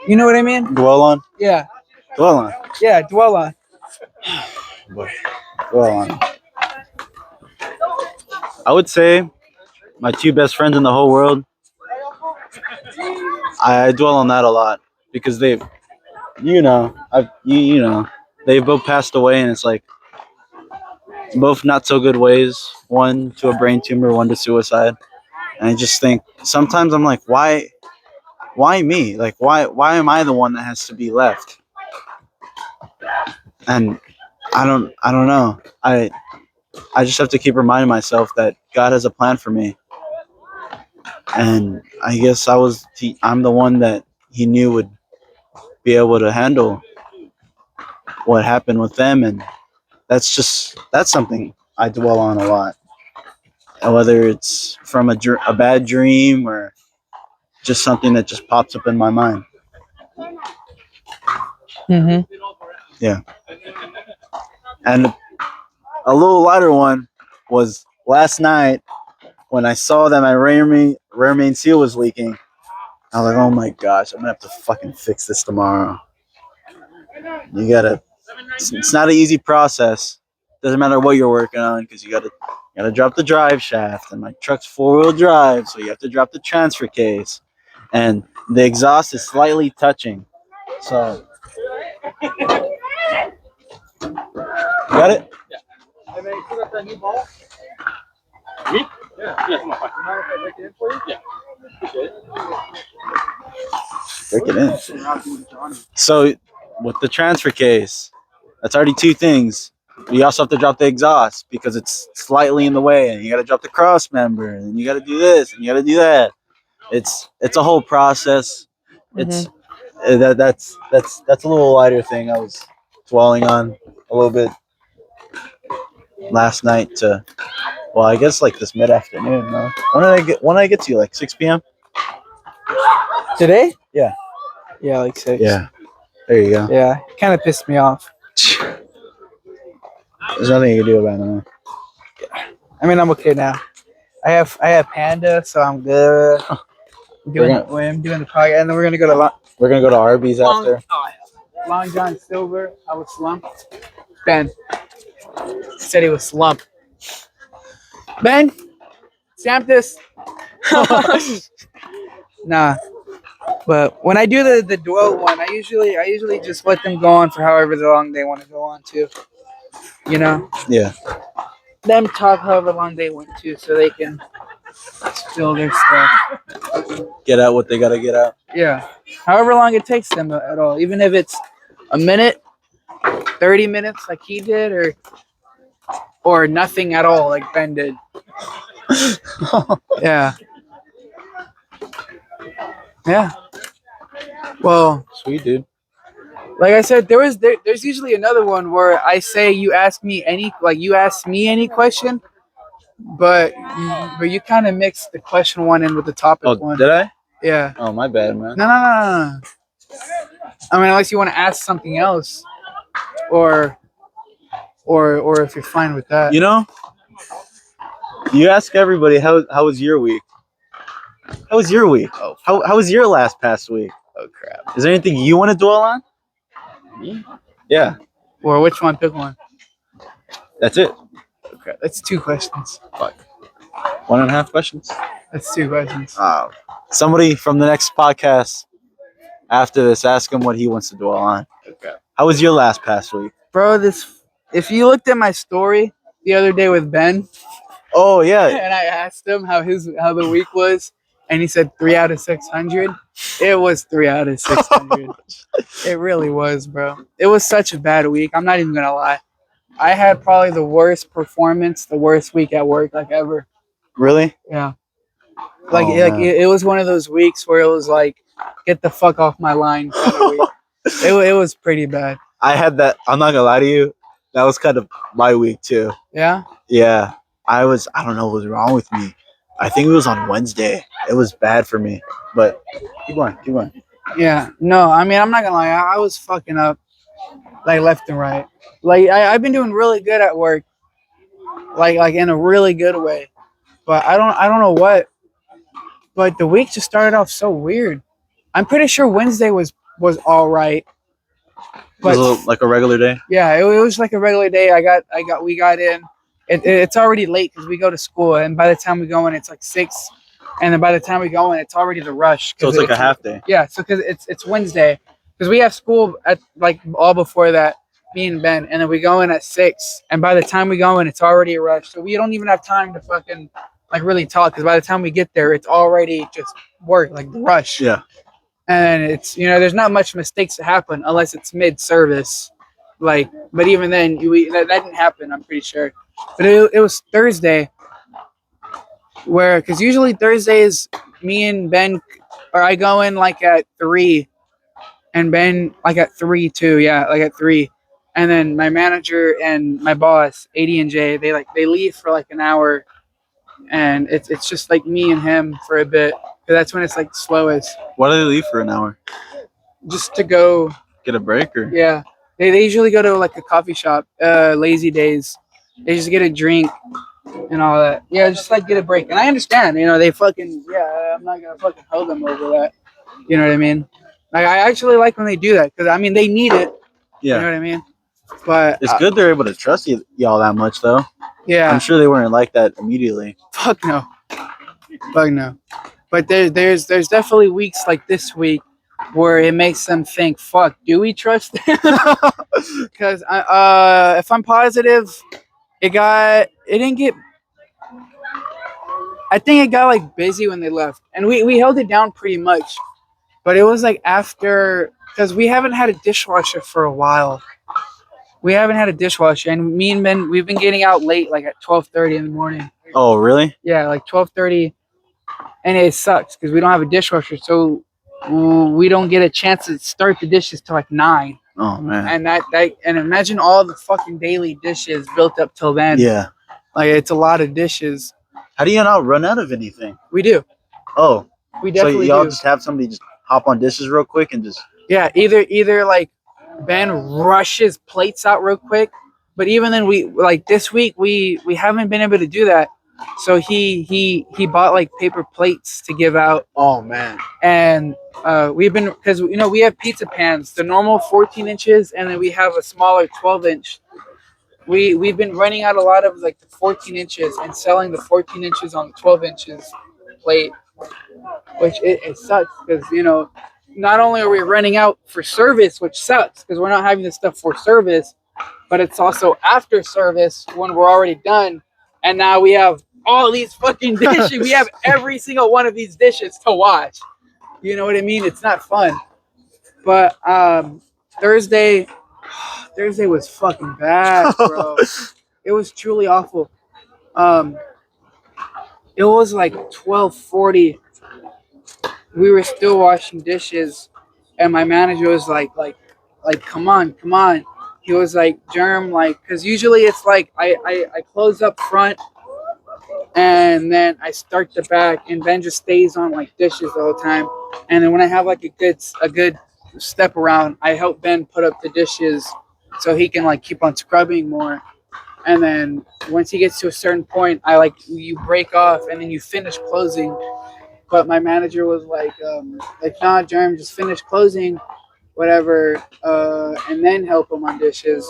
you know what I mean? Dwell on? Yeah, Dwell on. yeah. Dwell on. Boy. Dwell on. I would say my two best friends in the whole world. I dwell on that a lot because they've, you know, they've both passed away, and it's like both not so good ways. One to a brain tumor, one to suicide. And I just think sometimes I'm like, why me? Like, why am I the one that has to be left? And I don't know. I just have to keep reminding myself that God has a plan for me. And I guess I'm the one that he knew would be able to handle what happened with them, and that's something I dwell on a lot. And whether it's from a bad dream or just something that just pops up in my mind. Mm-hmm. And a little lighter one was last night when I saw that my rare main seal was leaking. I was like, oh my gosh, I'm gonna have to fucking fix this tomorrow. You gotta. It's not an easy process. Doesn't matter what you're working on because you gotta drop the drive shaft, and my truck's 4-wheel drive, so you have to drop the transfer case, and the exhaust is slightly touching. So, got it? Hey, man, you still got that new ball? Me? Yeah, come on, fine. You mind if I break it in for you? Yeah. Appreciate it. Break it in. So, with the transfer case, that's already two things. You also have to drop the exhaust because it's slightly in the way, and you got to drop the cross member, and you got to do this, and you got to do that. It's a whole process. It's that's a little lighter thing I was dwelling on a little bit last night. Well, I guess like this mid afternoon. No? When did I get to you? Like 6 p.m. Today? Yeah. Yeah, like 6. Yeah. There you go. Yeah, kind of pissed me off. There's nothing you can do about it. I mean, I'm okay now. I have Panda, so I'm good. I'm doing the podcast, and then we're gonna go to We're gonna go to Arby's after. Long John Silver. I was slumped. Ben said he was slumped. Ben, stamp this. Nah, but when I do the duo one, I usually just let them go on for however long they want to go on to. You know. Yeah. Them talk however long they want to, so they can spill their stuff. Get out what they gotta get out. Yeah, however long it takes them at all, even if it's a minute, 30 minutes, like he did, or nothing at all, like Ben did. Yeah. Yeah. Well, Sweet dude. like I said, there's usually another one where I say you ask me any question, but you kind of mix the question one in with the topic one. Did I? Yeah. Oh, my bad, man. No. I mean, unless you want to ask something else, or if you're fine with that. You know, you ask everybody how was your week? How was your week? Oh. How was your past week? Oh crap. Is there anything you want to dwell on? Me? Yeah, Or which one? Pick one. that's it. Okay, that's 2 questions. Fuck. 1.5 questions. That's 2 questions. Somebody from the next podcast after this, ask him what he wants to dwell on. Okay. How was your past week? Bro, if you looked at my story the other day with Ben, Oh yeah. and I asked him how the week was, and he said 3 out of 600. It was 3 out of 600. It really was, bro. It was such a bad week. I'm not even gonna lie. I had probably the worst performance, the worst week at work like ever. Really? Yeah. Man. It was one of those weeks where it was like, get the fuck off my line kind of week. It was pretty bad. I had that. I'm not gonna lie to you. That was kind of my week too. Yeah. Yeah. I don't know what was wrong with me. I think it was on Wednesday. It was bad for me. But keep going. Yeah. No, I mean, I'm not gonna lie. I was fucking up, like left and right. Like I've been doing really good at work, like in a really good way. But I don't know what. But the week just started off so weird. I'm pretty sure Wednesday was all right. But like a regular day. Yeah, it was like a regular day. We got in. It's already late because we go to school, and by the time we go in, it's like 6, and then by the time we go in, it's already the rush. So it's like a half day. Yeah, so because it's Wednesday, because we have school at like all before that, me and Ben, and then we go in at 6. And by the time we go in, it's already a rush. So we don't even have time to fucking like really talk because by the time we get there, it's already just work, like the rush. Yeah. And it's there's not much mistakes that happen unless it's mid-service. Like, but even then, that didn't happen. I'm pretty sure. But it was Thursday, because usually Thursdays, me and Ben, or I go in like at 3, and Ben like at 3 too. Yeah, like at 3, and then my manager and my boss, AD and J, they leave for like an hour, and it's just like me and him for a bit. Cause that's when it's like slowest. Why do they leave for an hour? Just to go. Get a break or? Yeah. They usually go to like a coffee shop, lazy days. They just get a drink and all that. Yeah, just like get a break. And I understand, they fucking, I'm not going to fucking hold them over that. You know what I mean? Like, I actually like when they do that because, I mean, they need it. Yeah. You know what I mean? But it's good they're able to trust y'all that much, though. Yeah. I'm sure they weren't like that immediately. Fuck no. Fuck no. But there's definitely weeks like this week where it makes them think, fuck, do we trust them? Because if I'm positive, I think it got like busy when they left. And we held it down pretty much. But it was like after, because we haven't had a dishwasher for a while. We haven't had a dishwasher. And me and Ben, we've been getting out late, like at 12:30 in the morning. Oh, really? Yeah, like 12:30. And it sucks because we don't have a dishwasher. So we don't get a chance to start the dishes till like 9. Oh, man. And imagine all the fucking daily dishes built up till then. Yeah. Like, it's a lot of dishes. How do you not run out of anything? We do. Oh. We definitely so y'all do. just have somebody just hop on dishes real quick and just... Yeah, either like Ben rushes plates out real quick. But even then, this week, we haven't been able to do that. So he bought like paper plates to give out. Oh, man. And we've been, because we have pizza pans, the normal 14 inches, and then we have a smaller 12-inch. We've been running out a lot of like the 14 inches and selling the 14 inches on the 12 inches plate, which it sucks because not only are we running out for service, which sucks because we're not having this stuff for service, but it's also after service when we're already done, and now we have all these fucking dishes. We have every single one of these dishes to wash. You know what I mean? It's not fun. But Thursday was fucking bad, bro. It was truly awful. It was like 12:40. We were still washing dishes, and my manager was like, come on. He was like, Germ, like, because usually it's like I close up front, and then I start the back, and Ben just stays on like dishes the whole time. And then when I have like a good step around, I help Ben put up the dishes so he can like keep on scrubbing more. And then once he gets to a certain point, you break off and then you finish closing. But my manager was like, nah, Germ, just finish closing, whatever, and then help him on dishes.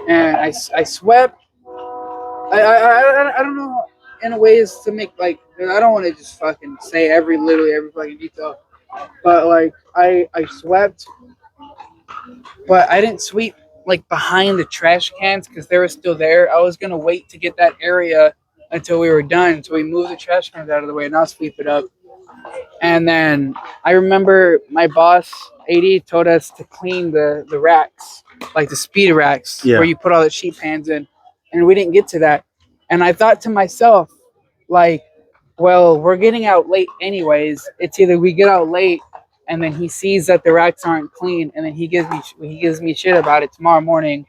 And I swept. I don't know in a ways to make like, I don't want to just fucking say literally every fucking detail, but like I swept, but I didn't sweep like behind the trash cans because they were still there. I was gonna wait to get that area until we were done, so we moved the trash cans out of the way and I'll sweep it up. And then I remember my boss AD told us to clean the racks, like the speed racks, where you put all the sheet pans in. And we didn't get to that. And I thought to myself, like, well, we're getting out late anyways. It's either we get out late and then he sees that the racks aren't clean and then he gives me shit about it tomorrow morning,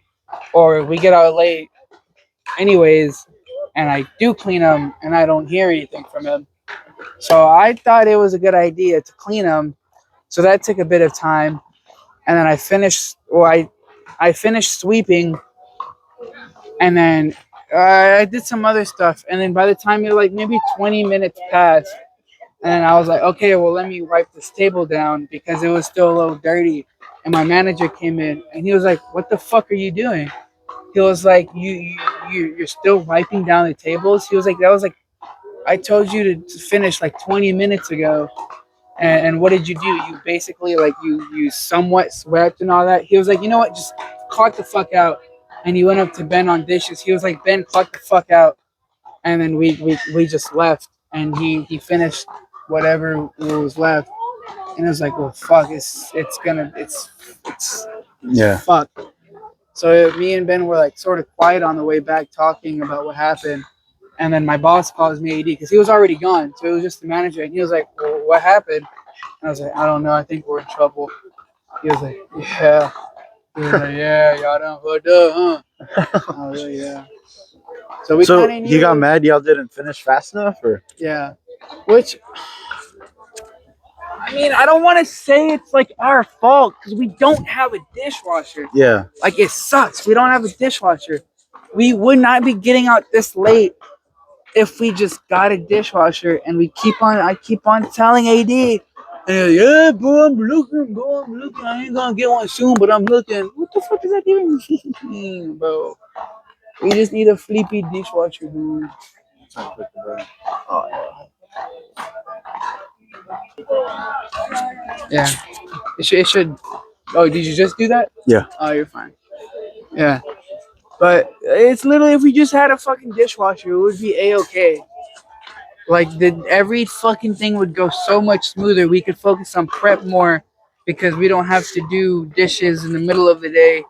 or we get out late anyways and I do clean them and I don't hear anything from him. So I thought it was a good idea to clean them. So that took a bit of time. And then I finished sweeping. And then I did some other stuff. And then by the time it like maybe 20 minutes passed, and I was like, okay, well, let me wipe this table down because it was still a little dirty. And my manager came in and he was like, what the fuck are you doing? He was like, you're still wiping down the tables? He was like, I told you to finish like 20 minutes ago. And what did you do? You basically like you somewhat swept and all that. He was like, you know what? Just clock the fuck out. And he went up to Ben on dishes. He was like, Ben, clock the fuck out. And then we just left. And he finished whatever was left. And it was like, well, fuck, it's Yeah. fuck. So me and Ben were like sort of quiet on the way back, talking about what happened. And then my boss calls me AD because he was already gone, so it was just the manager. And he was like, well, "What happened?" And I was like, "I don't know. I think we're in trouble." He was like, "Yeah." He was like, "Yeah, y'all done fucked up, huh?" I was like, "Yeah." So we So kinda he got knew- mad y'all didn't finish fast enough, or Yeah, which I mean, I don't want to say it's like our fault because we don't have a dishwasher. yeah. Like it sucks. We don't have a dishwasher. We would not be getting out this late if we just got a dishwasher. And I keep on telling AD, and he's like, yeah, bro, I'm looking. I ain't gonna get one soon, but I'm looking. What the fuck does that even mean, bro? We just need a flippy dishwasher, dude. Yeah, it should. Oh, did you just do that? Yeah. Oh, you're fine. Yeah. But it's literally if we just had a fucking dishwasher, it would be a-okay. Like every fucking thing would go so much smoother. We could focus on prep more because we don't have to do dishes in the middle of the day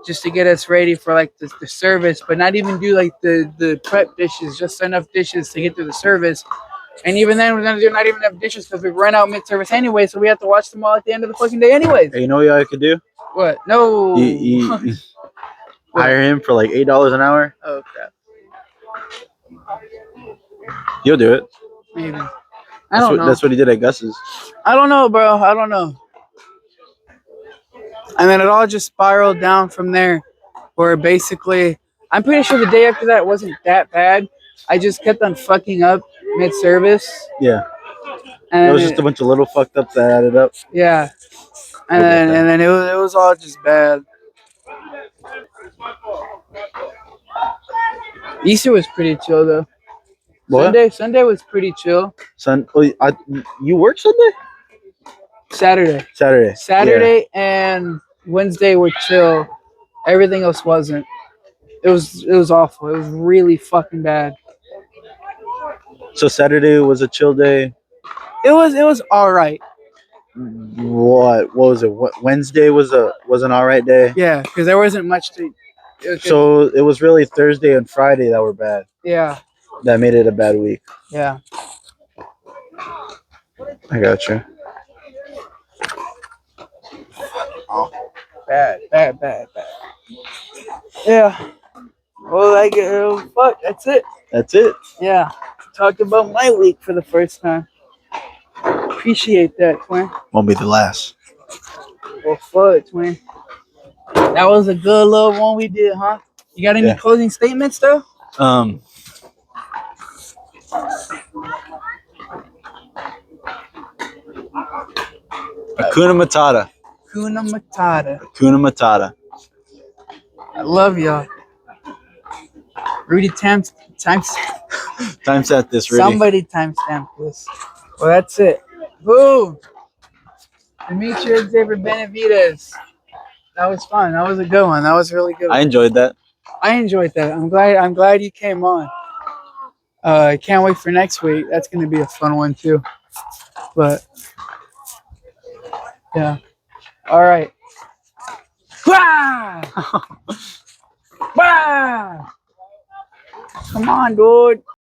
just to get us ready for like the service, but not even do like the prep dishes, just enough dishes to get through the service. And even then, we're gonna do not even enough dishes because we run out mid-service anyway, so we have to watch them all at the end of the fucking day anyways. Hey, you know what y'all could do? What? No. You hire him for like $8 an hour. Oh crap. He'll do it. Maybe. I don't know. That's what he did at Gus's. I don't know, bro. I don't know. And then it all just spiraled down from there, where basically, I'm pretty sure the day after that wasn't that bad. I just kept on fucking up mid-service. Yeah. And It was just a bunch of little fucked ups that added up. yeah. And We'll get then there. and then it was all just bad. Easter was pretty chill though. What? Sunday was pretty chill. You work Sunday? Saturday. Saturday. And Wednesday were chill. Everything else wasn't. It was awful. It was really fucking bad. So Saturday was a chill day. It was all right. What was it? What Wednesday was an all right day. Yeah, because there wasn't much to. So it was really Thursday and Friday that were bad. Yeah, That made it a bad week. yeah. I got you. Bad. Yeah. Well, fuck. That's it. That's it. Yeah. Talked about my week for the first time. Appreciate that, twin. Won't be the last. Well, fuck, twin. That was a good little one we did, huh? You got any Yeah. closing statements, though? Hakuna Matata. Kuna Matata. Hakuna Matata. I love y'all. Rudy times Timestamp this, Rudy. somebody timestamp this. Well, that's it. Boom. Demetrius Xavier Benavides. That was fun. That was a good one. That was really good. I enjoyed that. I enjoyed that. I'm glad you came on. I can't wait for next week. That's gonna be a fun one too. But yeah. All right. Wah! Wah! Come on, dude.